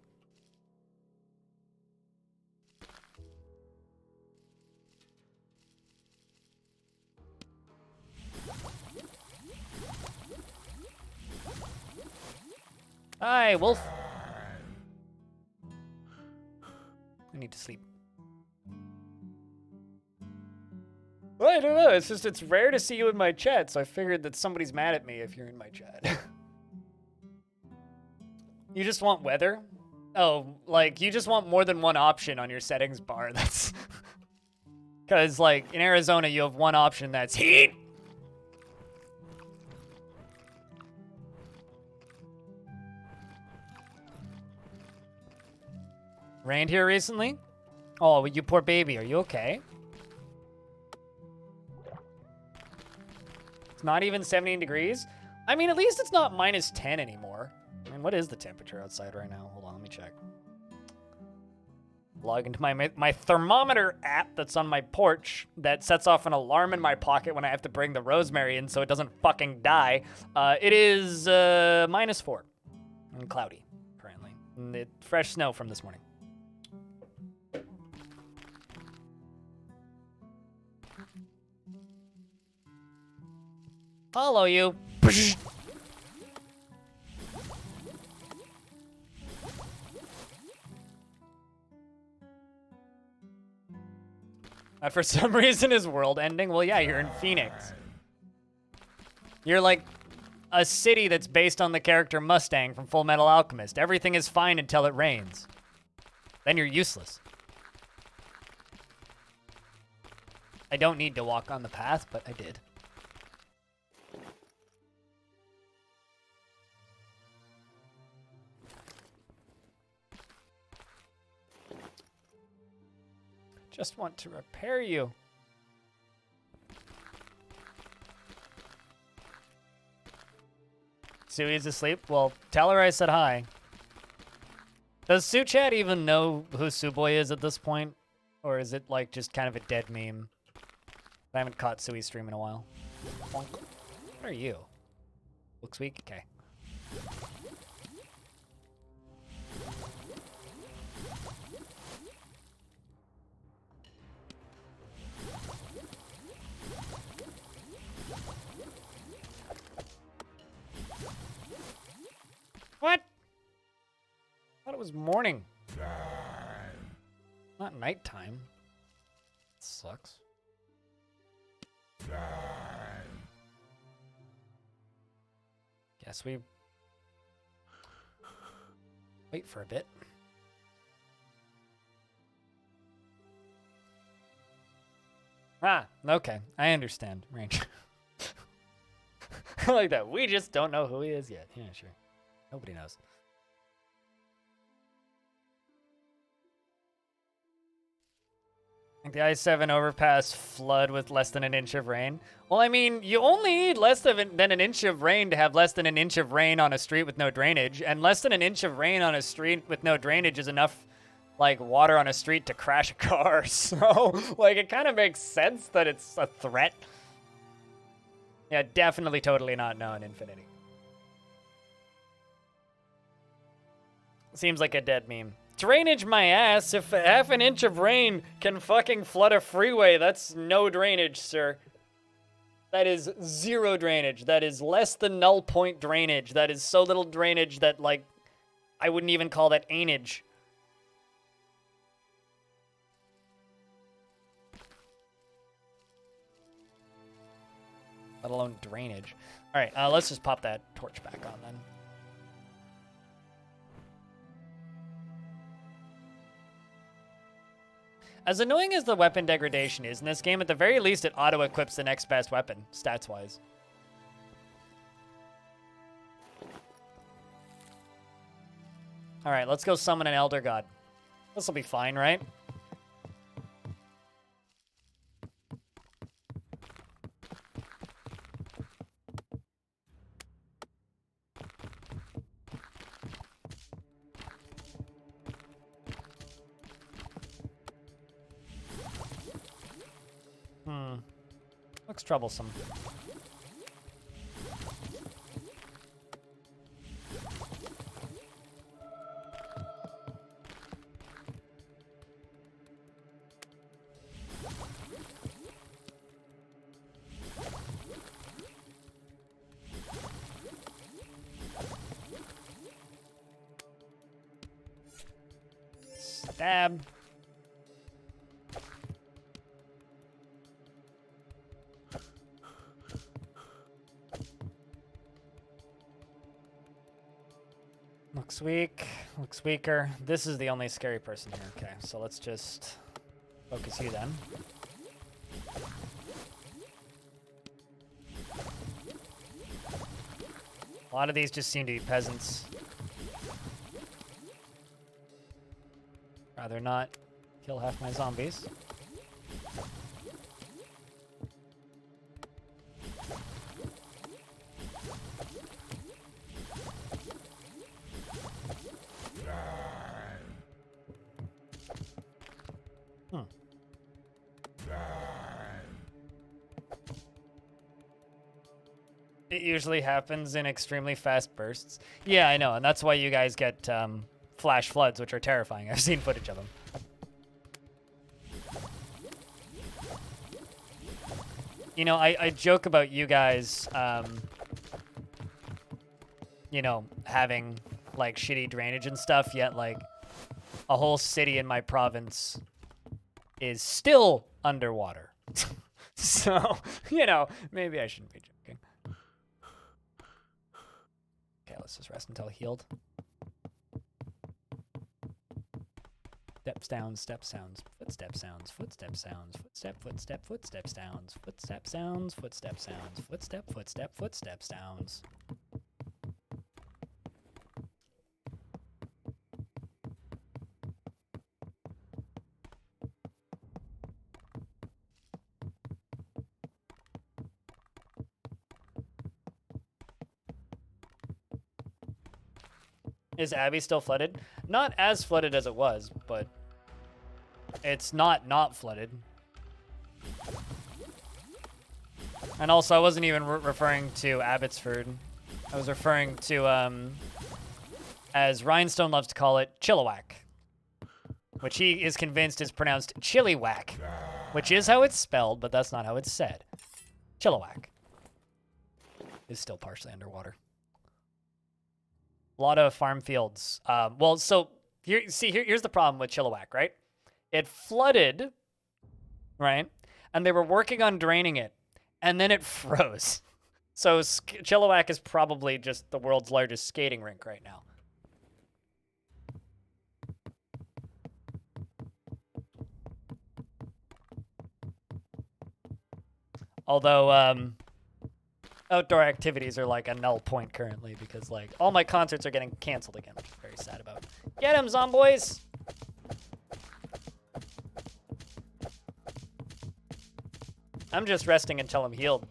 Hi, Wolf. I need to sleep. Well, I don't know. It's just, it's rare to see you in my chat, so I figured that somebody's mad at me if you're in my chat. You just want weather? Oh, like, you just want more than one option on your settings bar. That's... Because, like, in Arizona, you have one option that's heat. Rained here recently? Oh, you poor baby. Are you okay? It's not even 17 degrees? I mean, at least it's not minus 10 anymore. I mean, what is the temperature outside right now? Hold on, let me check. Log into my thermometer app that's on my porch that sets off an alarm in my pocket when I have to bring the rosemary in so it doesn't fucking die. It is -4 and cloudy currently. And fresh snow from this morning. Follow you. That for some reason is world ending. Well, yeah, you're in Phoenix. You're like a city that's based on the character Mustang from Full Metal Alchemist. Everything is fine until it rains. Then you're useless. I don't need to walk on the path, but I did. Just want to repair you. Sui's asleep? Well, tell her I said hi. Does Sue Chat even know who Sue Boy is at this point? Or is it like just kind of a dead meme? I haven't caught Sui's stream in a while. What are you? Looks weak? Okay. What? I thought it was morning. Not nighttime. Sucks. Guess we wait for a bit. Ah, okay. I understand. Range. I like that. We just don't know who he is yet. Yeah, sure. Nobody knows. I think the I-7 overpass flood with less than an inch of rain. Well, I mean, you only need less than an inch of rain to have less than an inch of rain on a street with no drainage. And less than an inch of rain on a street with no drainage is enough, like, water on a street to crash a car. So, like, it kind of makes sense that it's a threat. Yeah, definitely totally not known Infinity. Seems like a dead meme. Drainage my ass. If half an inch of rain can fucking flood a freeway, that's no drainage, sir. That is zero drainage. That is less than null point drainage. That is so little drainage that, like, I wouldn't even call that ainage. Let alone drainage. All right, let's just pop that torch back on then. As annoying as the weapon degradation is in this game, at the very least it auto-equips the next best weapon, stats-wise. Alright, let's go summon an Elder God. This'll be fine, right? Looks troublesome. Stab. Looks weak. Looks weaker. This is the only scary person here. Okay, so let's just focus you then. A lot of these just seem to be peasants. rather not kill half my zombies. It usually happens in extremely fast bursts. Yeah, I know, and that's why you guys get flash floods, which are terrifying. I've seen footage of them. You know, I joke about you guys, you know, having, like, shitty drainage and stuff, yet, like, a whole city in my province is still underwater. So, you know, maybe I shouldn't be joking. Okay, let's just rest until healed. Step sounds, step sounds, footstep sounds, footstep sounds, footstep, footstep, footstep sounds, footstep sounds, footstep sounds, footstep, footstep, footstep sounds. Is Abby still flooded? Not as flooded as it was, but it's not flooded. And also, I wasn't even referring to Abbotsford. I was referring to, as Rhinestone loves to call it, Chilliwack, which he is convinced is pronounced Chilliwack, which is how it's spelled, but that's not how it's said. Chilliwack is still partially underwater. A lot of farm fields. Well, so here's the problem with Chilliwack, right? It flooded, right? And they were working on draining it, and then it froze. So Chilliwack is probably just the world's largest skating rink right now. Although, outdoor activities are like a null point currently because like all my concerts are getting canceled again, which I'm very sad about. Get him, zomboys! I'm just resting until I'm healed.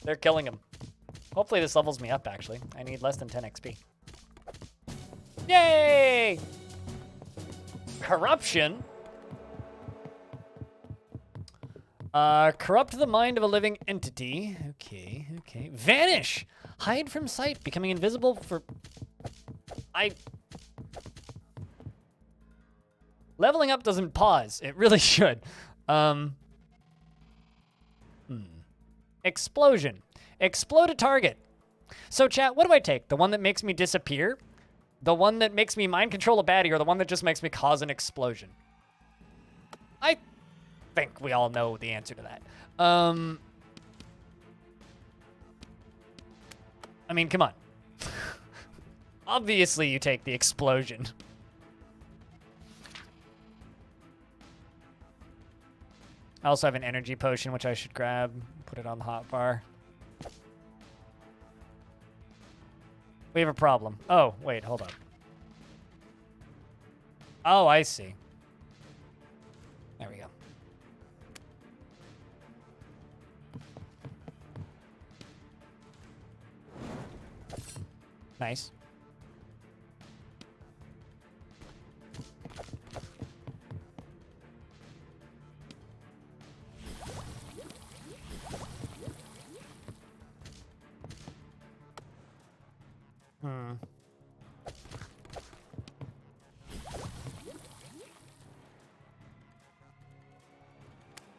They're killing him. Hopefully this levels me up, actually. I need less than 10 XP. Yay! Corruption? Corrupt the mind of a living entity. Okay, okay. Vanish! Hide from sight, becoming invisible for... Leveling up doesn't pause. It really should. Explosion. Explode a target. So, chat, what do I take? The one that makes me disappear? The one that makes me mind control a baddie? Or the one that just makes me cause an explosion? I think we all know the answer to that. I mean, come on. Obviously, you take the explosion. I also have an energy potion, which I should grab. Put it on the hotbar. We have a problem. Oh, wait, hold on. Oh, I see. There we go. Nice.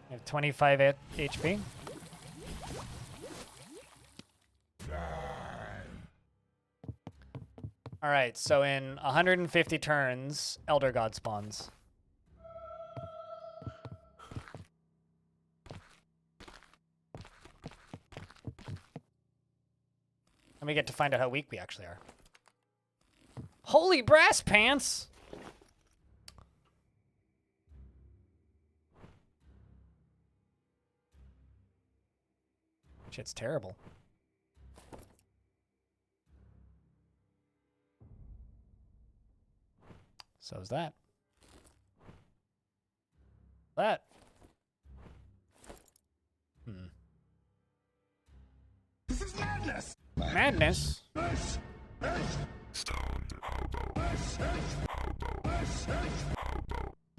I have 25 HP. All right, so in 150 turns, Elder God spawns. And we get to find out how weak we actually are. Holy brass pants! Shit's terrible. So is that. That. This is madness! Madness?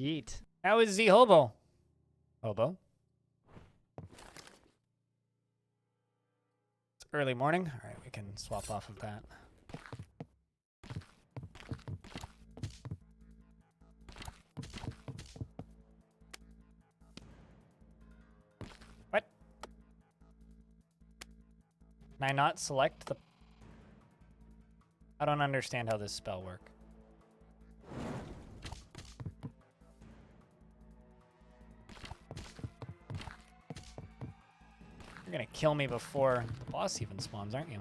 Yeet. How is the hobo? Hobo? It's early morning. All right, we can swap off of that. What? Can I not select the... I don't understand how this spell works. You're gonna kill me before the boss even spawns, aren't you?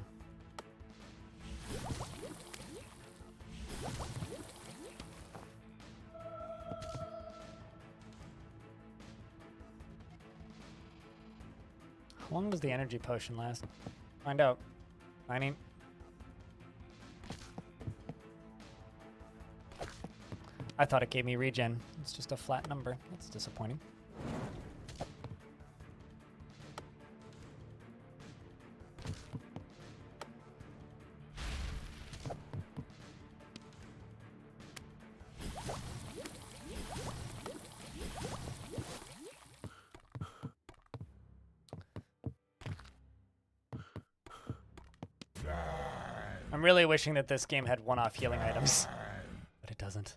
How long does the energy potion last? Find out. Mining. I thought it gave me regen. It's just a flat number. That's disappointing. I'm really wishing that this game had one-off healing items, but it doesn't.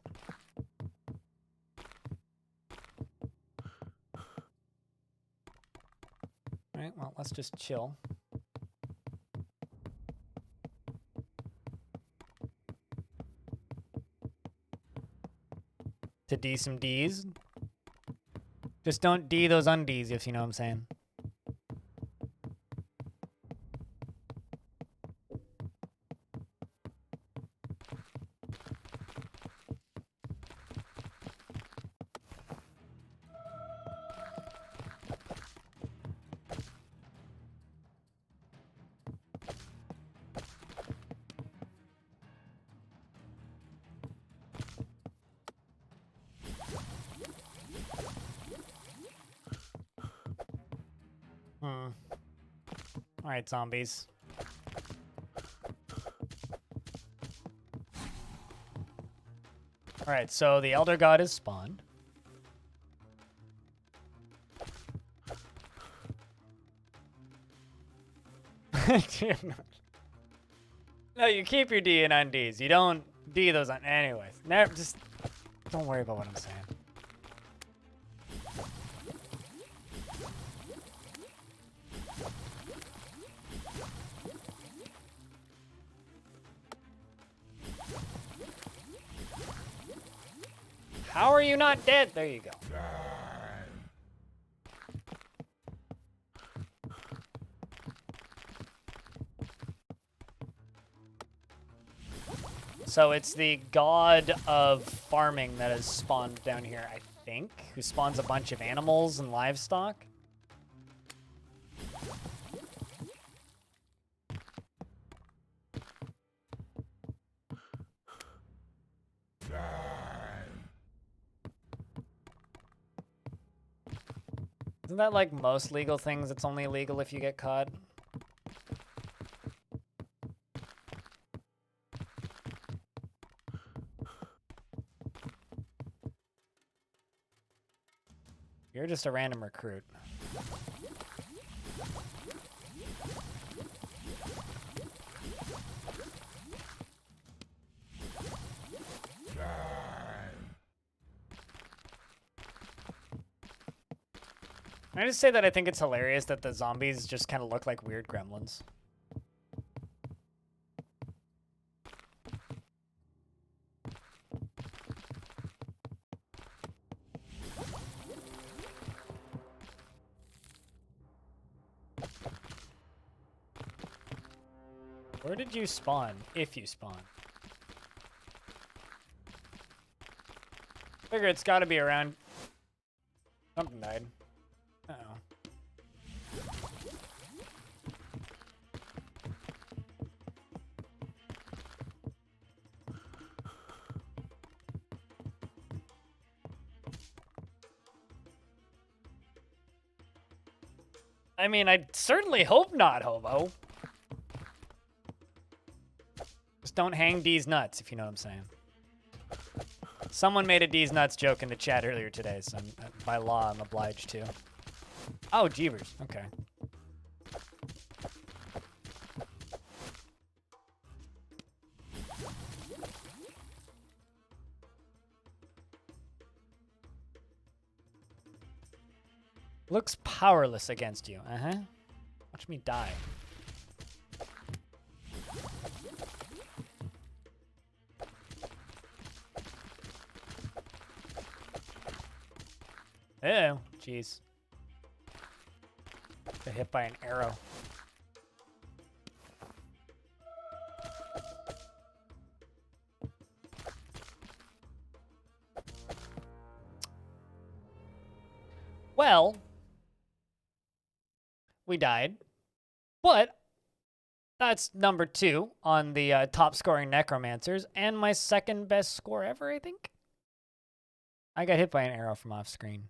Alright, well, let's just chill. To D some Ds. Just don't D those undies, if you know what I'm saying. Alright, zombies. Alright, so the Elder God is spawned. No, you keep your D and undies. You don't D those on. Anyways, never, just don't worry about what I'm saying. How are you not dead? There you go. So it's the god of farming that has spawned down here, I think, who spawns a bunch of animals and livestock. Isn't that like most legal things? It's only illegal if you get caught. You're just a random recruit. Can I just say that I think it's hilarious that the zombies just kind of look like weird gremlins? Where did you spawn, if you spawn? Figure it's gotta be around... Something died. Uh-oh. I mean, I certainly hope not, hobo. Just don't hang D's nuts, if you know what I'm saying. Someone made a D's nuts joke in the chat earlier today, so by law, I'm obliged to. Oh, jeebers. Okay. Looks powerless against you. Uh-huh. Watch me die. Oh, jeez. Got hit by an arrow. Well, we died, but that's number 2 on the top scoring Necromancers, and my second best score ever, I think. I got hit by an arrow from off screen.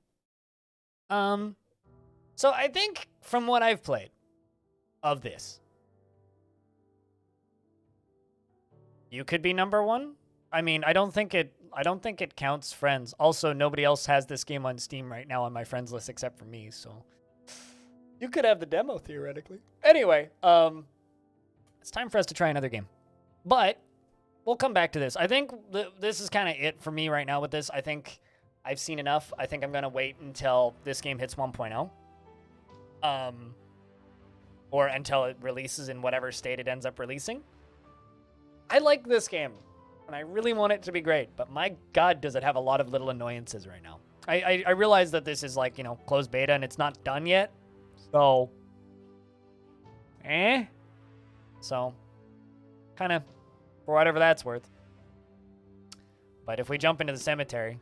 So I think from what I've played of this, you could be number 1. I mean, I don't think it counts friends. Also, nobody else has this game on Steam right now on my friends list except for me, so you could have the demo theoretically. Anyway, it's time for us to try another game. But we'll come back to this. I think this is kind of it for me right now with this. I think I've seen enough. I think I'm going to wait until this game hits 1.0. Or until it releases in whatever state it ends up releasing. I like this game, and I really want it to be great, but my God, does it have a lot of little annoyances right now. I realize that this is like, you know, closed beta and it's not done yet. So, So, kind of, for whatever that's worth. But if we jump into the cemetery,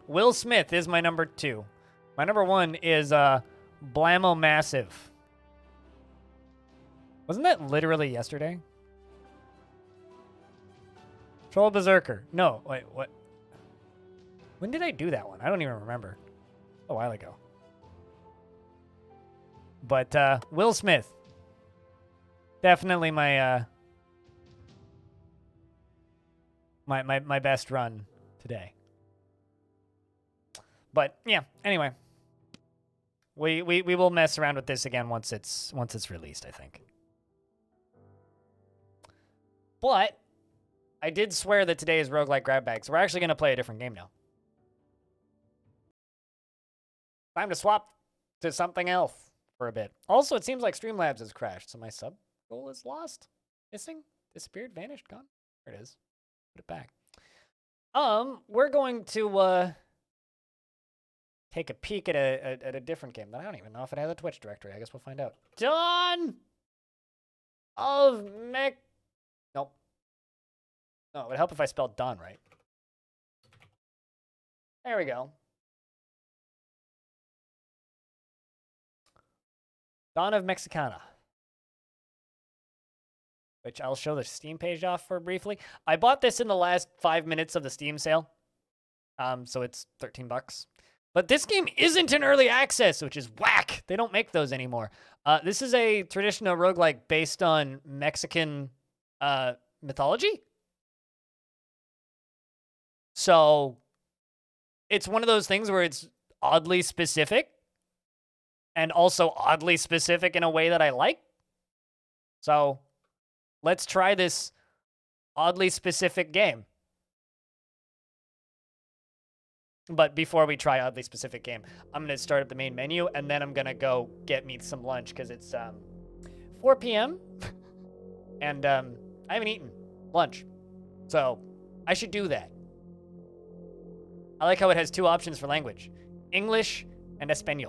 Will Smith is my number 2. My number 1 is Blammo Massive. Wasn't that literally yesterday? Troll Berserker. No, wait, what? When did I do that one? I don't even remember. A while ago. But Will Smith. Definitely my my best run today. But yeah, anyway. We will mess around with this again once it's released, I think. But I did swear that today is roguelike grab bag, so we're actually going to play a different game now. Time to swap to something else for a bit. Also, it seems like Streamlabs has crashed, so my sub goal is lost, missing, disappeared, vanished, gone. There it is. Put it back. We're going to take a peek at a different game that I don't even know if it has a Twitch directory. I guess we'll find out. Dawn of Mech. Nope. No, it would help if I spelled Dawn right. There we go. Dawn of Mexicana. Which I'll show the Steam page off for briefly. I bought this in the last 5 minutes of the Steam sale. So it's $13. But this game isn't in early access, which is whack. They don't make those anymore. This is a traditional roguelike based on Mexican mythology. So it's one of those things where it's oddly specific and also oddly specific in a way that I like. So let's try this oddly specific game. But before we try oddly specific game, I'm going to start up the main menu, and then I'm going to go get me some lunch, because it's 4 p.m., and I haven't eaten lunch. So I should do that. I like how it has 2 options for language, English and Espanol.